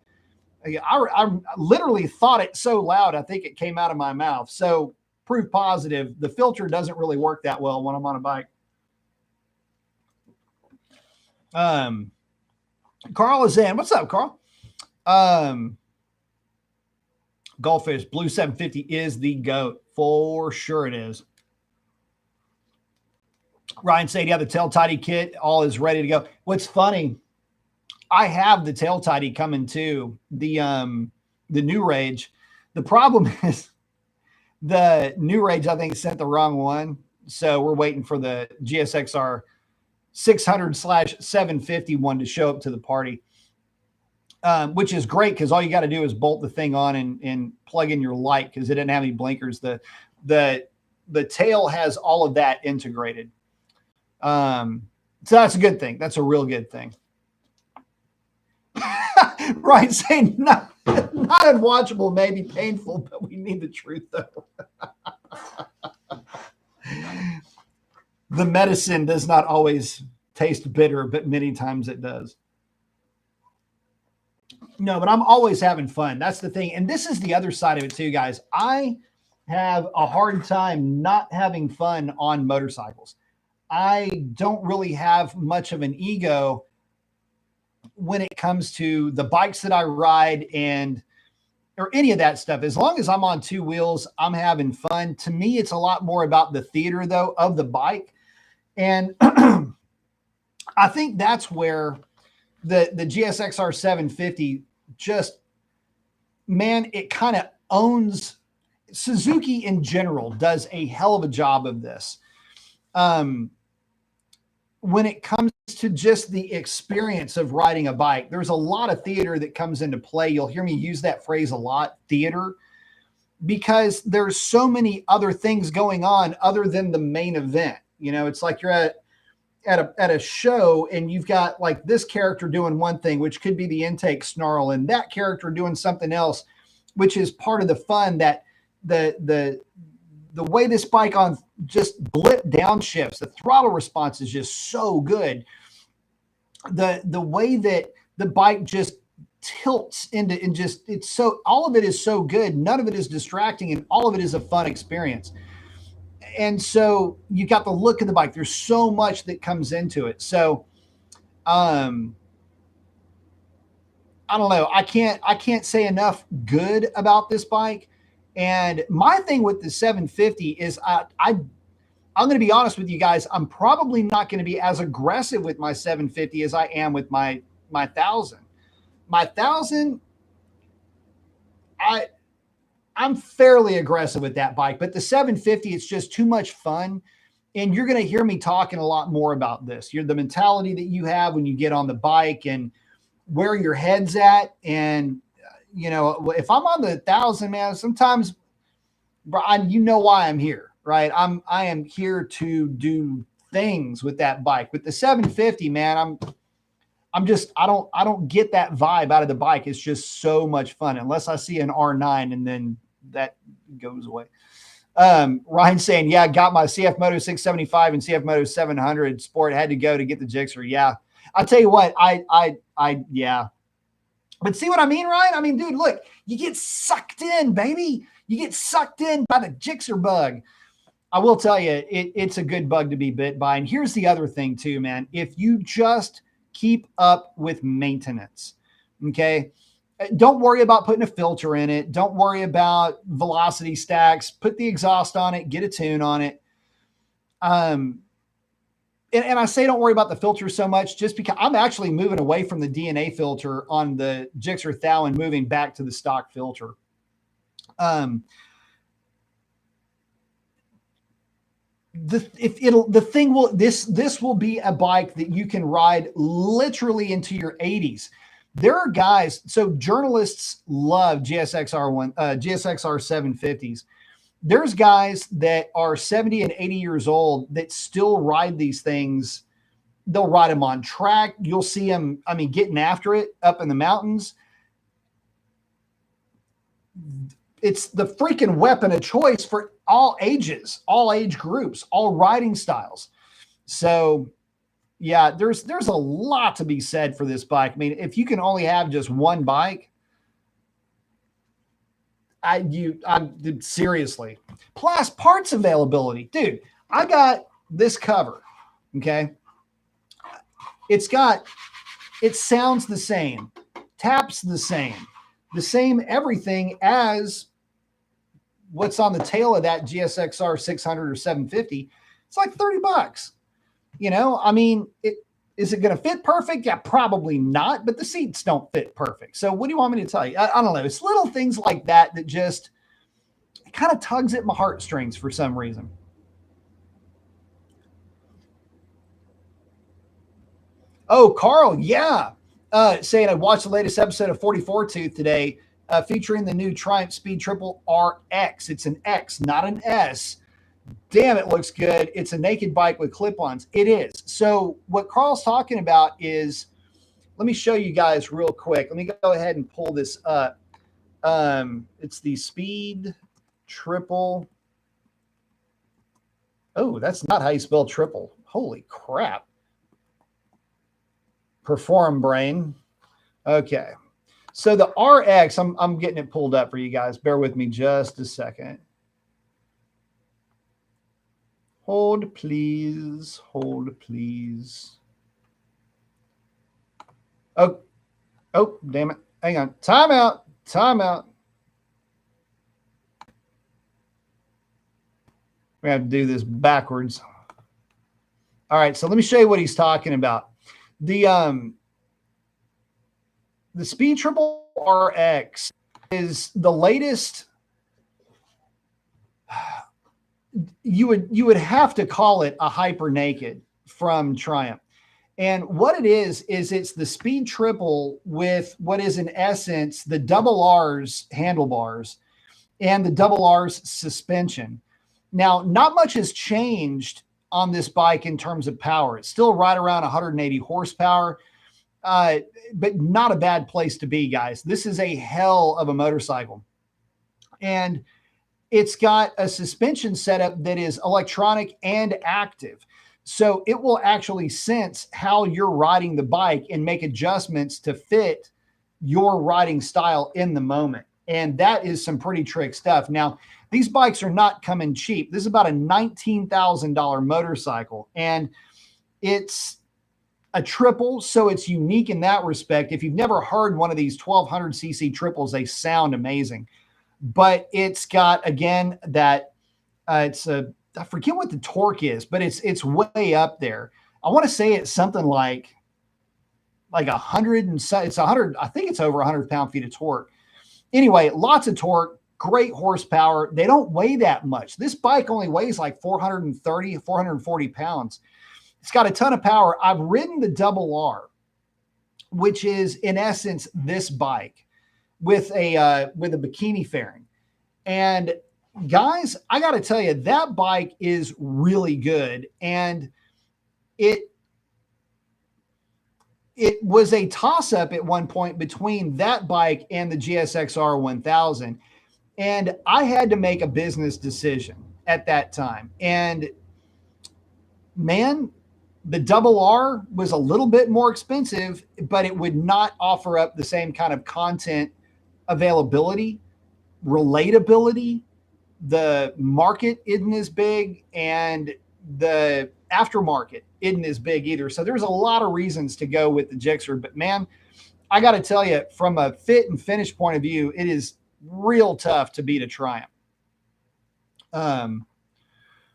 I literally thought it so loud, I think it came out of my mouth. So proof positive, the filter doesn't really work that well when I'm on a bike. Carl is in. What's up, Carl? Goldfish Blue 750 is the GOAT. For sure it is. Ryan said, yeah, the tail tidy kit, all is ready to go. What's funny, I have the tail tidy coming too, the new Rage. The problem is the new Rage, I think, sent the wrong one. So we're waiting for the GSXR 600/750 one to show up to the party. Which is great because all you got to do is bolt the thing on and plug in your light because it didn't have any blinkers. The tail has all of that integrated. So that's a good thing. That's a real good thing. Right, saying not unwatchable, maybe painful, but we need the truth though. The medicine does not always taste bitter, but many times it does. No, but I'm always having fun. That's the thing. And this is the other side of it too, guys. I have a hard time not having fun on motorcycles. I don't really have much of an ego when it comes to the bikes that I ride or any of that stuff. As long as I'm on two wheels, I'm having fun. To me, it's a lot more about the theater though of the bike. And I think that's where the GSXR 750 just, man, it kind of owns. Suzuki in general does a hell of a job of this. When it comes to just the experience of riding a bike, there's a lot of theater that comes into play. You'll hear me use that phrase a lot, theater, because there's so many other things going on other than the main event. You know, it's like you're at a show and you've got like this character doing one thing, which could be the intake snarl, and that character doing something else, which is part of the fun. That the way this bike on just blip downshifts, the throttle response is just so good. The way that the bike just tilts into and just, it's so, all of it is so good. None of it is distracting and all of it is a fun experience. And so you got the look of the bike. There's so much that comes into it. So, I don't know. I can't say enough good about this bike. And my thing with the 750 is I'm going to be honest with you guys. I'm probably not going to be as aggressive with my 750 as I am with my 1000. My 1000, I'm fairly aggressive with that bike, but the 750, it's just too much fun. And you're going to hear me talking a lot more about this. You're the mentality that you have when you get on the bike and where your head's at. And, you know, if I'm on the 1000, man, sometimes, Brian, you know why I'm here, right? I am here to do things with that bike. With the 750, man, I don't get that vibe out of the bike. It's just so much fun, unless I see an R9 and then that goes away. Ryan saying, yeah, got my CF Moto 675 and CF Moto 700 Sport, had to go to get the Gixxer. Yeah. I'll tell you what, yeah. But see what I mean, Ryan? I mean, dude, look, you get sucked in, baby. You get sucked in by the Gixxer bug. I will tell you, it's a good bug to be bit by. And here's the other thing too, man. If you just keep up with maintenance, okay? Don't worry about putting a filter in it. Don't worry about velocity stacks. Put the exhaust on it. Get a tune on it. And I say don't worry about the filter so much just because I'm actually moving away from the DNA filter on the Gixxer Thau and moving back to the stock filter. This will be a bike that you can ride literally into your 80s. There are guys, so journalists love GSXR 750s. There's guys that are 70 and 80 years old that still ride these things. They'll ride them on track. You'll see them, I mean, getting after it up in the mountains. It's the freaking weapon of choice for all ages, all age groups, all riding styles. So yeah, there's a lot to be said for this bike. I mean, if you can only have just one bike, I'm seriously. Plus parts availability. Dude, I got this cover, okay? It sounds the same, taps the same everything as what's on the tail of that GSXR 600 or 750. It's like $30. You know, I mean, is it going to fit perfect? Yeah, probably not, but the seats don't fit perfect. So what do you want me to tell you? I don't know. It's little things like that just kind of tugs at my heartstrings for some reason. Oh, Carl, yeah. Saying I watched the latest episode of 44 Tooth today, featuring the new Triumph Speed Triple RX. It's an X, not an S. Damn, it looks good. It's a naked bike with clip-ons. It is. So what Carl's talking about is, let me show you guys real quick. Let me go ahead and pull this up. It's the Speed Triple. Oh, that's not how you spell triple. Holy crap. Perform brain. Okay. So the RX, I'm getting it pulled up for you guys. Bear with me just a second. Hold, please. Hold, please. Oh, damn it. Hang on. Timeout. We have to do this backwards. All right, so let me show you what he's talking about. The Speed Triple RX is the latest. You would have to call it a hyper naked from Triumph. And what it is it's the Speed Triple with what is in essence the double R's handlebars and the double R's suspension. Now, not much has changed on this bike in terms of power. It's still right around 180 horsepower, but not a bad place to be, guys. This is a hell of a motorcycle. And it's got a suspension setup that is electronic and active. So it will actually sense how you're riding the bike and make adjustments to fit your riding style in the moment. And that is some pretty trick stuff. Now, these bikes are not coming cheap. This is about a $19,000 motorcycle, and it's a triple, so it's unique in that respect. If you've never heard one of these 1200cc triples, they sound amazing. But it's got, again, that it's a I forget what the torque is, but it's way up there. I want to say it's something like 100 and so, it's 100. I think it's over 100 pound-feet of torque. Anyway, lots of torque, great horsepower. They don't weigh that much. This bike only weighs like 430, 440 pounds. It's got a ton of power. I've ridden the Double R, which is in essence this bike with a bikini fairing. And guys, I got to tell you, that bike is really good. And it was a toss-up at one point between that bike and the GSX-R 1000. And I had to make a business decision at that time. And man, the Double R was a little bit more expensive, but it would not offer up the same kind of content availability, relatability. The market isn't as big, and the aftermarket isn't as big either. So there's a lot of reasons to go with the Gixxer, but man, I got to tell you, from a fit and finish point of view, it is real tough to beat a Triumph.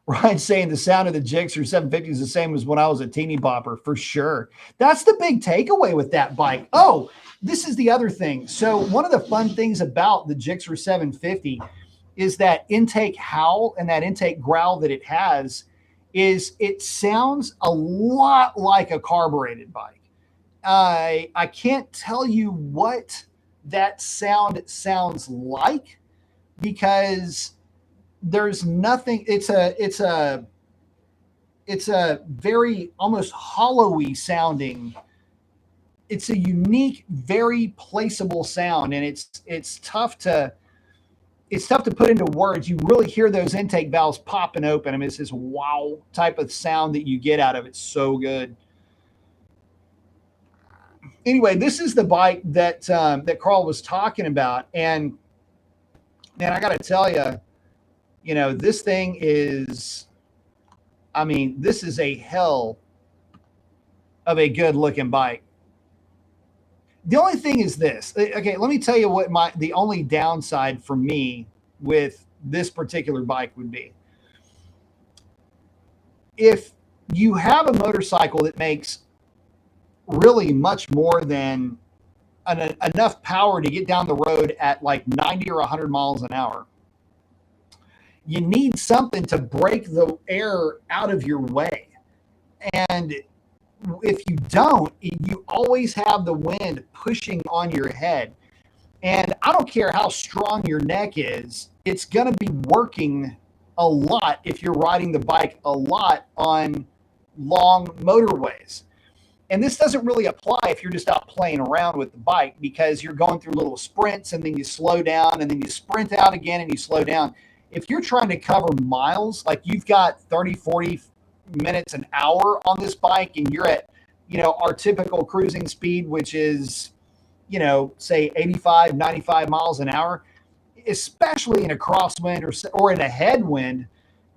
Ryan's saying the sound of the Gixxer 750 is the same as when I was a teeny bopper, for sure. That's the big takeaway with that bike. Oh, this is the other thing. So one of the fun things about the Gixxer 750 is that intake howl and that intake growl that it has is it sounds a lot like a carbureted bike. I can't tell you what that sound sounds like because there's nothing. It's a very almost hollowy sounding. It's a unique, very placeable sound, and it's tough to put into words. You really hear those intake valves popping open. I mean, it's this wow type of sound that you get out of it. So good. Anyway, this is the bike that Carl was talking about, and man, I got to tell you, this thing is, I mean, this is a hell of a good looking bike. The only thing is this. Okay, let me tell you what the only downside for me with this particular bike would be. If you have a motorcycle that makes really much more than enough power to get down the road at like 90 or 100 miles an hour, you need something to break the air out of your way. And if you don't, you always have the wind pushing on your head. And I don't care how strong your neck is, it's going to be working a lot if you're riding the bike a lot on long motorways. And this doesn't really apply if you're just out playing around with the bike, because you're going through little sprints and then you slow down and then you sprint out again and you slow down. If you're trying to cover miles, like you've got 30, 40 minutes an hour on this bike and you're at, our typical cruising speed, which is, say 85, 95 miles an hour, especially in a crosswind or in a headwind,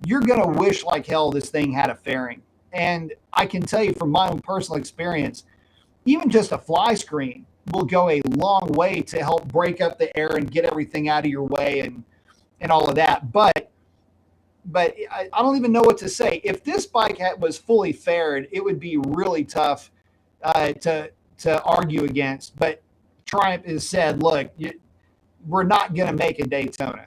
you're going to wish like hell this thing had a fairing. And I can tell you from my own personal experience, even just a fly screen will go a long way to help break up the air and get everything out of your way and all of that. But I don't even know what to say. If this bike was fully faired, it would be really tough to argue against. But Triumph has said, look, we're not going to make a Daytona.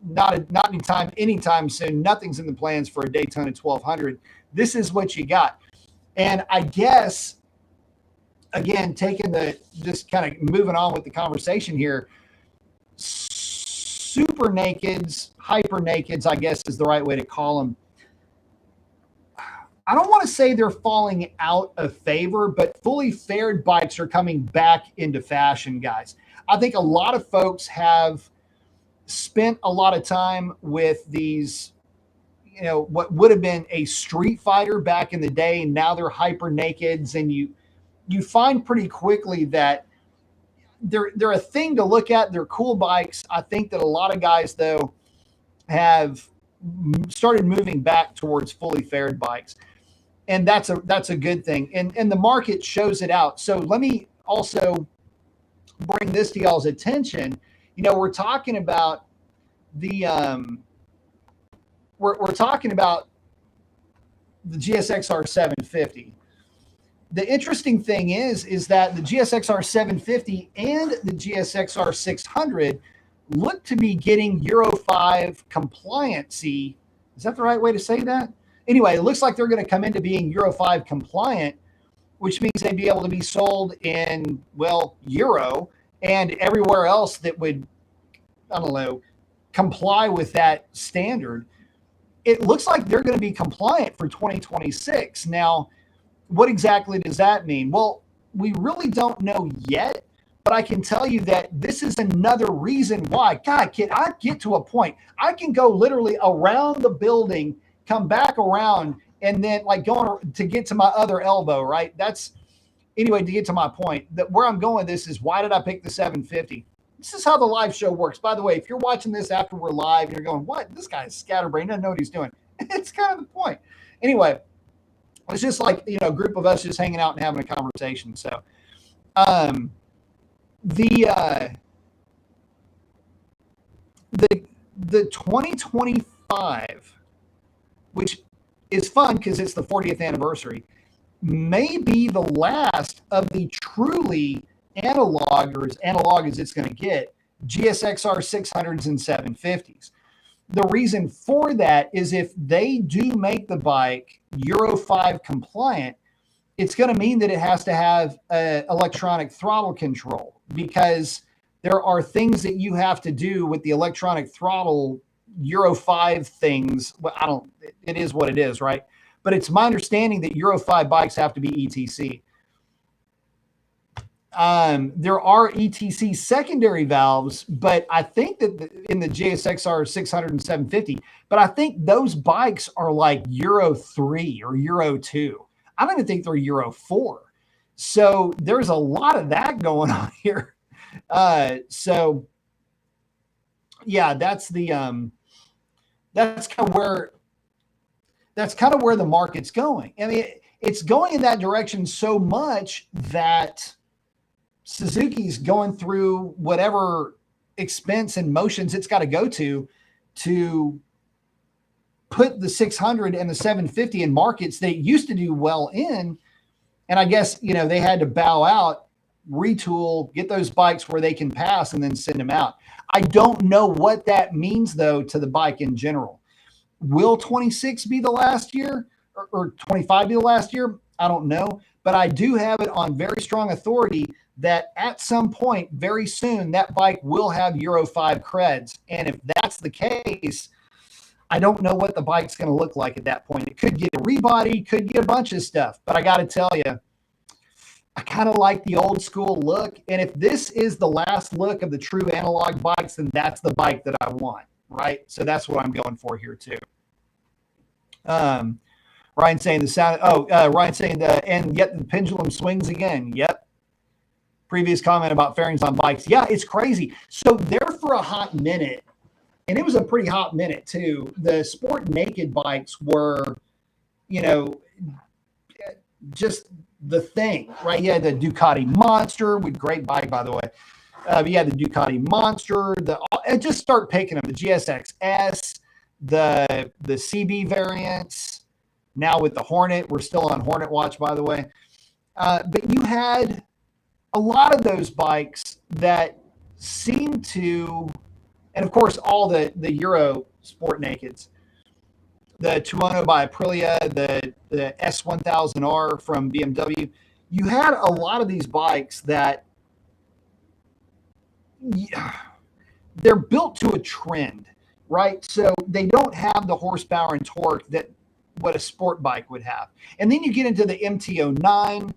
Not anytime soon. Nothing's in the plans for a Daytona 1200. This is what you got. And I guess, again, just kind of moving on with the conversation here, super nakeds, hyper nakeds, I guess is the right way to call them. I don't want to say they're falling out of favor, but fully faired bikes are coming back into fashion, guys. I think a lot of folks have spent a lot of time with these, what would have been a Street Fighter back in the day, and now they're hyper nakeds, and you find pretty quickly that they're a thing to look at. They're cool bikes. I think that a lot of guys, though, have started moving back towards fully faired bikes, and that's a good thing. And the market shows it out. So let me also bring this to y'all's attention. We're talking about the we're talking about the GSXR 750. The interesting thing is that the GSXR 750 and the GSXR 600 look to be getting Euro 5 compliancy. Is that the right way to say that? Anyway, it looks like they're going to come into being Euro 5 compliant, which means they'd be able to be sold in, well, Euro and everywhere else that would, I don't know, comply with that standard. It looks like they're going to be compliant for 2026. Now, what exactly does that mean? Well, we really don't know yet, but I can tell you that this is another reason why. God, kid, I get to a point. I can go literally around the building, come back around, and then like going to get to my other elbow, right? That's anyway, to get to my point, that where I'm going with this is, why did I pick the 750? This is how the live show works. By the way, if you're watching this after we're live and you're going, what? This guy's scatterbrained, doesn't know what he's doing. It's kind of the point. Anyway, it's just like, you know, a group of us just hanging out and having a conversation. So the 2025, which is fun because it's the 40th anniversary, may be the last of the truly analog, or as analog as it's going to get, GSXR 600s and 750s. The reason for that is if they do make the bike Euro 5 compliant, it's going to mean that it has to have electronic throttle control, because there are things that you have to do with the electronic throttle Euro 5 things. Well, it is what it is, right? But it's my understanding that Euro 5 bikes have to be ETC. There are ETC secondary valves, but I think that in the GSXR 600 and 750, but I think those bikes are like Euro 3 or Euro 2. I don't even think they're Euro 4. So there's a lot of that going on here. So yeah, that's the that's kind of where the market's going. I mean, it's going in that direction so much that Suzuki's going through whatever expense and motions it's got to go to put the 600 and the 750 in markets that it used to do well in. And I guess, you know, they had to bow out, retool, get those bikes where they can pass, and then send them out. I don't know what that means, though, to the bike in general. Will 26 be the last year, or 25 be the last year? I don't know. But I do have it on very strong authority that at some point very soon, that bike will have Euro 5 creds. And if that's the case, I don't know what the bike's going to look like at that point. It could get a rebody, could get a bunch of stuff. But I got to tell you, I kind of like the old school look. And if this is the last look of the true analog bikes, then that's the bike that I want, right? So that's what I'm going for here too. Ryan saying the sound. Ryan saying and yet the pendulum swings again. Yep. Previous comment about fairings on bikes. Yeah, it's crazy. So there for a hot minute, and it was a pretty hot minute too, the Sport Naked bikes were, you know, just the thing, right? You had the Ducati Monster, with great bike, by the way. You had the Ducati Monster, and just start picking them, the GSX-S, the CB variants. Now with the Hornet, we're still on Hornet watch, by the way. But you had a lot of those bikes that seem to, and of course, all the Euro Sport Nakeds, the Tuono by Aprilia, the S1000R from BMW. You had a lot of these bikes that they're built to a trend, right? So they don't have the horsepower and torque that what a sport bike would have. And then you get into the MT09,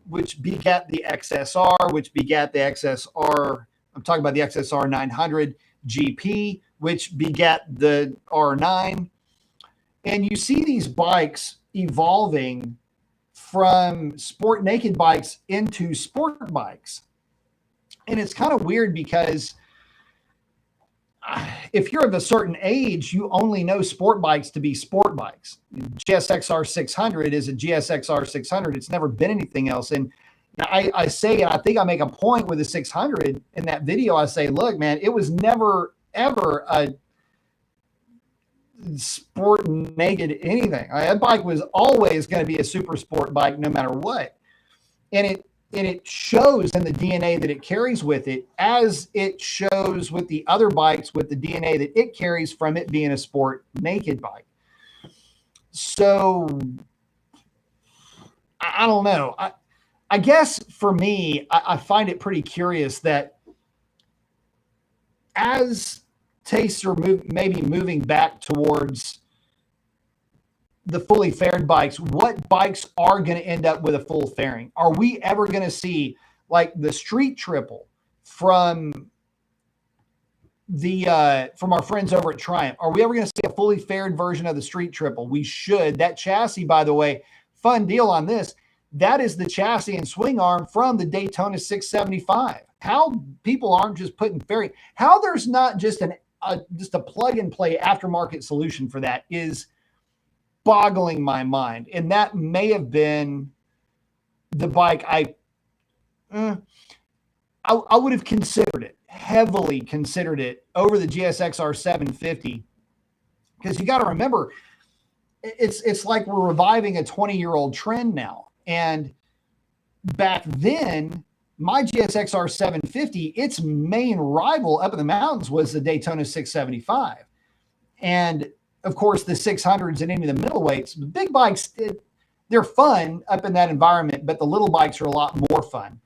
which begat the XSR, which begat the XSR. I'm talking about the XSR 900 GP, which begat the R9. And you see these bikes evolving from Sport Naked bikes into sport bikes. And it's kind of weird because if you're of a certain age, you only know sport bikes to be sport bikes. GSXR 600 is a GSXR 600. It's never been anything else. And I say, and I think I make a point with the 600 in that video. I say, look, man, it was never, ever sport naked anything. That bike was always going to be a super sport bike no matter what. And it shows in the DNA that it carries with it, as it shows with the other bikes with the DNA that it carries from it being a sport naked bike. So I don't know. I guess for me, I find it pretty curious that as tastes are maybe moving back towards the fully faired bikes, what bikes are going to end up with a full fairing? Are we ever going to see like the Street Triple from our friends over at Triumph? Are we ever going to see a fully faired version of the Street Triple? We should. That chassis, by the way, fun deal on this. That is the chassis and swing arm from the Daytona 675. How people aren't just putting fairing, how there's not just a plug and play aftermarket solution for that is boggling my mind. And that may have been the bike I would have considered it, heavily considered it over the GSXR 750. Because you got to remember, it's like we're reviving a 20-year-old trend now. And back then, my GSXR 750, its main rival up in the mountains was the Daytona 675. And of course, the 600s and any of the middleweights, the big bikes, they're fun up in that environment, but the little bikes are a lot more fun.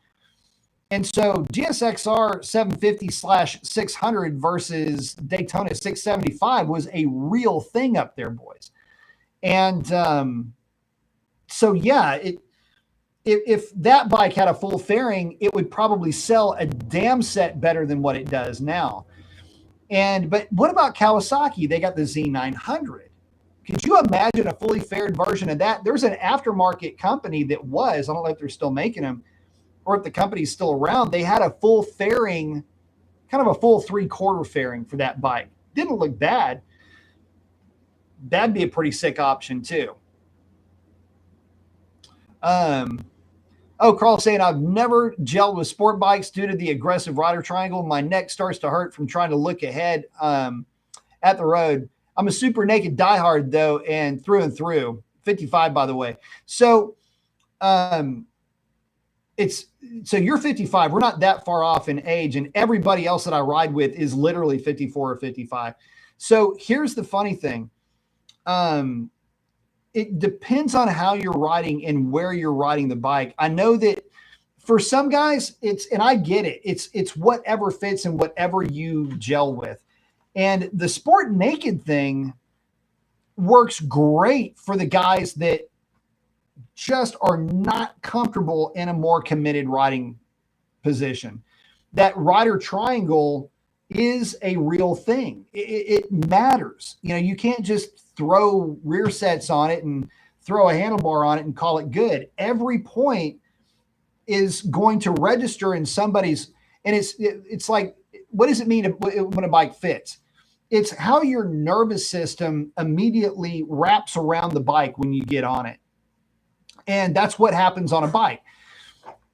And so GSXR 750/600 versus Daytona 675 was a real thing up there, boys. And so, yeah, if that bike had a full fairing, it would probably sell a damn set better than what it does now. But what about Kawasaki? They got the Z900. Could you imagine a fully faired version of that? There's an aftermarket company that I don't know if they're still making them or if the company's still around. They had a full fairing, kind of a full 3/4 fairing for that bike. Didn't look bad. That'd be a pretty sick option too. Carl's saying, I've never gelled with sport bikes due to the aggressive rider triangle. My neck starts to hurt from trying to look ahead at the road. I'm a super naked diehard, though, and through. 55, by the way. So you're 55. We're not that far off in age, and everybody else that I ride with is literally 54 or 55. So here's the funny thing. It depends on how you're riding and where you're riding the bike. I know that for some guys, and I get it. It's whatever fits and whatever you gel with. And the sport naked thing works great for the guys that just are not comfortable in a more committed riding position. That rider triangle is a real thing. It matters. You can't just throw rear sets on it and throw a handlebar on it and call it good. Every point is going to register in somebody's, and it's like, what does it mean when a bike fits? It's how your nervous system immediately wraps around the bike when you get on it. And that's what happens on a bike.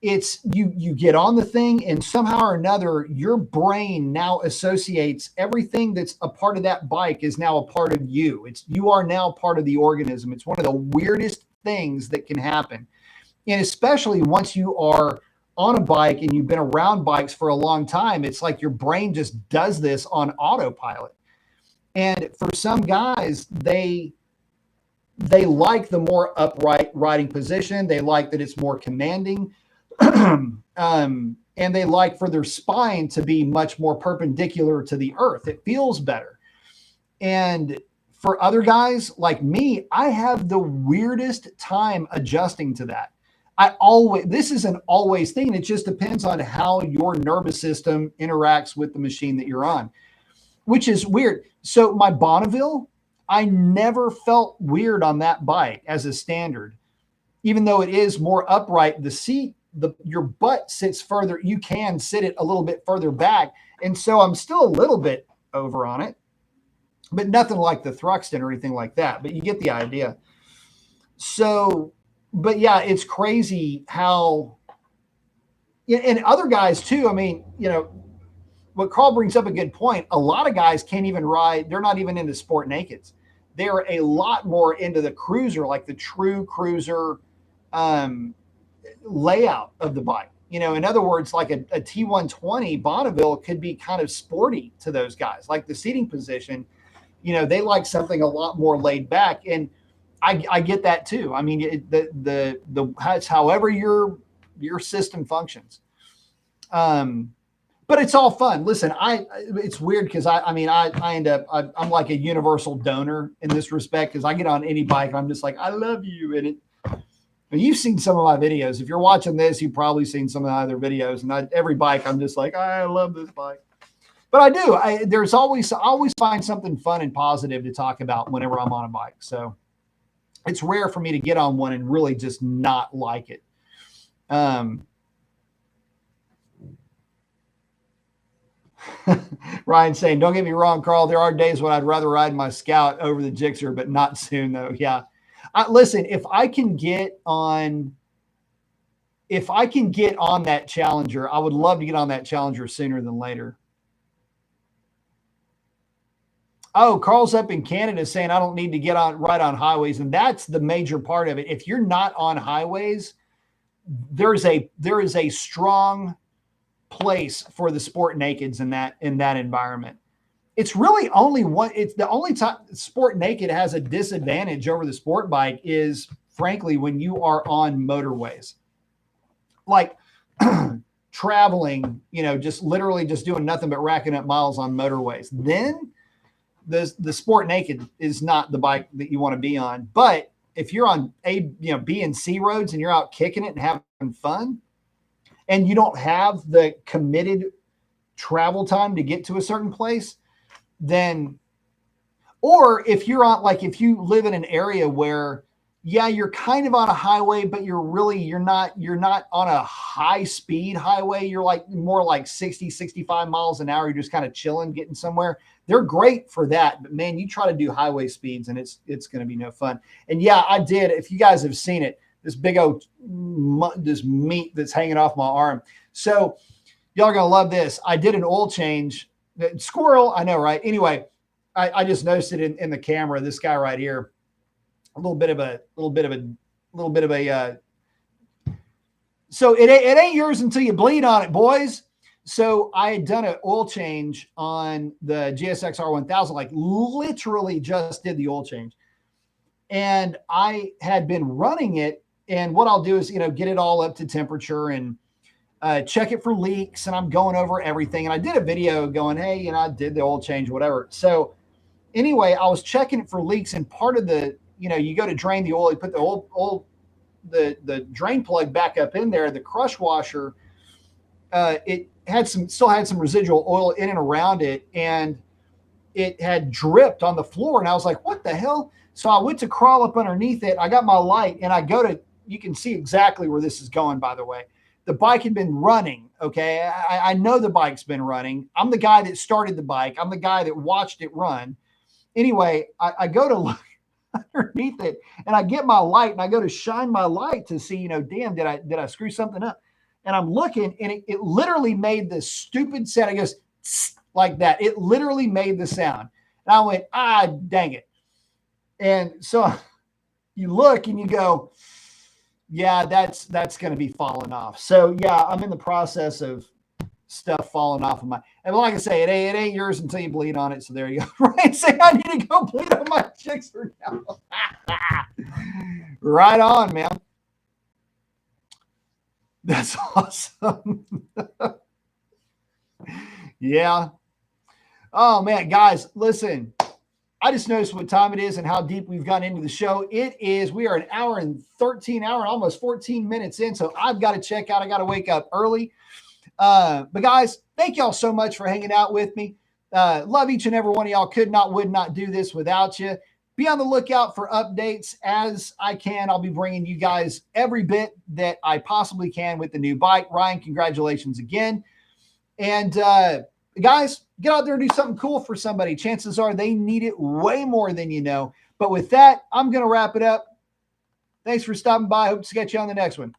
It's you get on the thing, and somehow or another, your brain now associates everything that's a part of that bike is now a part of you. You are now part of the organism. It's one of the weirdest things that can happen. And especially once you are on a bike and you've been around bikes for a long time, it's like your brain just does this on autopilot. And for some guys, they like the more upright riding position. They like that it's more commanding. And they like for their spine to be much more perpendicular to the earth. It feels better. And for other guys like me, I have the weirdest time adjusting to that. This is an always thing. And it just depends on how your nervous system interacts with the machine that you're on, which is weird. So my Bonneville, I never felt weird on that bike as a standard, even though it is more upright. The seat, your butt sits further. You can sit it a little bit further back. And so I'm still a little bit over on it, but nothing like the Thruxton or anything like that. But you get the idea. So, but yeah, it's crazy how, and other guys too. I mean, what Carl brings up a good point. A lot of guys can't even ride. They're not even into sport nakeds. they're a lot more into the cruiser, like the true cruiser layout of the bike. You know, in other words, like a T120 Bonneville could be kind of sporty to those guys, like the seating position. You know, they like something a lot more laid back, and I get that too. I mean, it's however your system functions. But it's all fun. Listen, it's weird because I end up I'm like a universal donor in this respect, because I get on any bike and I'm just like, I love you, and you've seen some of my videos. If you're watching this, you've probably seen some of the other videos. And every bike, I'm just like, I love this bike. But I do. I always find something fun and positive to talk about whenever I'm on a bike. So it's rare for me to get on one and really just not like it. Ryan saying, don't get me wrong, Carl. There are days when I'd rather ride my Scout over the Gixxer, but not soon though. Yeah. Listen, if I can get on that Challenger, I would love to get on that Challenger sooner than later. Oh, Carl's up in Canada saying I don't need to get right on highways, and that's the major part of it. If you're not on highways, there is a strong place for the Sport Nakeds in that environment. It's really only one. It's the only time Sport Naked has a disadvantage over the sport bike is, frankly, when you are on motorways, like traveling, you know, just literally just doing nothing but racking up miles on motorways. Then the Sport Naked is not the bike that you want to be on. But if you're on B and C roads and you're out kicking it and having fun, and you don't have the committed travel time to get to a certain place, then, or if you're on, like, if you live in an area where, yeah, you're kind of on a highway, but you're not on a high speed highway. You're like more like 60, 65 miles an hour. You're just kind of chilling, getting somewhere. They're great for that. But man, you try to do highway speeds and it's going to be no fun. And yeah, I did. If you guys have seen it, this big old, this meat that's hanging off my arm. So y'all are going to love this. I did an oil change. Squirrel, I know, right? Anyway, I just noticed it in the camera. This guy right here, a little bit of a. So it ain't yours until you bleed on it, boys. So I had done an oil change on the GSX R1000, like literally just did the oil change, and I had been running it. And what I'll do is, get it all up to temperature and check it for leaks, and I'm going over everything. And I did a video going, hey, I did the oil change, whatever. So anyway, I was checking it for leaks, and part of the, you go to drain the oil, you put the drain plug back up in there, the crush washer, it still had some residual oil in and around it, and it had dripped on the floor. And I was like, what the hell? So I went to crawl up underneath it. I got my light, and you can see exactly where this is going, by the way. The bike had been running. Okay. I know the bike's been running. I'm the guy that started the bike. I'm the guy that watched it run. Anyway, I go to look underneath it, and I get my light, and I go to shine my light to see, damn, did I screw something up? And I'm looking, and it literally made this stupid sound. It goes like that. It literally made the sound. And I went, dang it. And so you look and you go, yeah, that's going to be falling off. So yeah, I'm in the process of stuff falling off of and like I say, it ain't yours until you bleed on it. So there you go. Right. Say I need to go bleed on my Gixxer now. Right on, man. That's awesome. Yeah. Oh man, guys, listen, I just noticed what time it is and how deep we've gotten into the show. We are an hour and almost 14 minutes in. So I've got to check out. I got to wake up early. But guys, thank y'all so much for hanging out with me. Love each and every one of y'all. Would not do this without you. Be on the lookout for updates as I can. I'll be bringing you guys every bit that I possibly can with the new bike. Ryan, congratulations again. And guys, get out there and do something cool for somebody. Chances are they need it way more than you know. But with that, I'm going to wrap it up. Thanks for stopping by. Hope to catch you on the next one.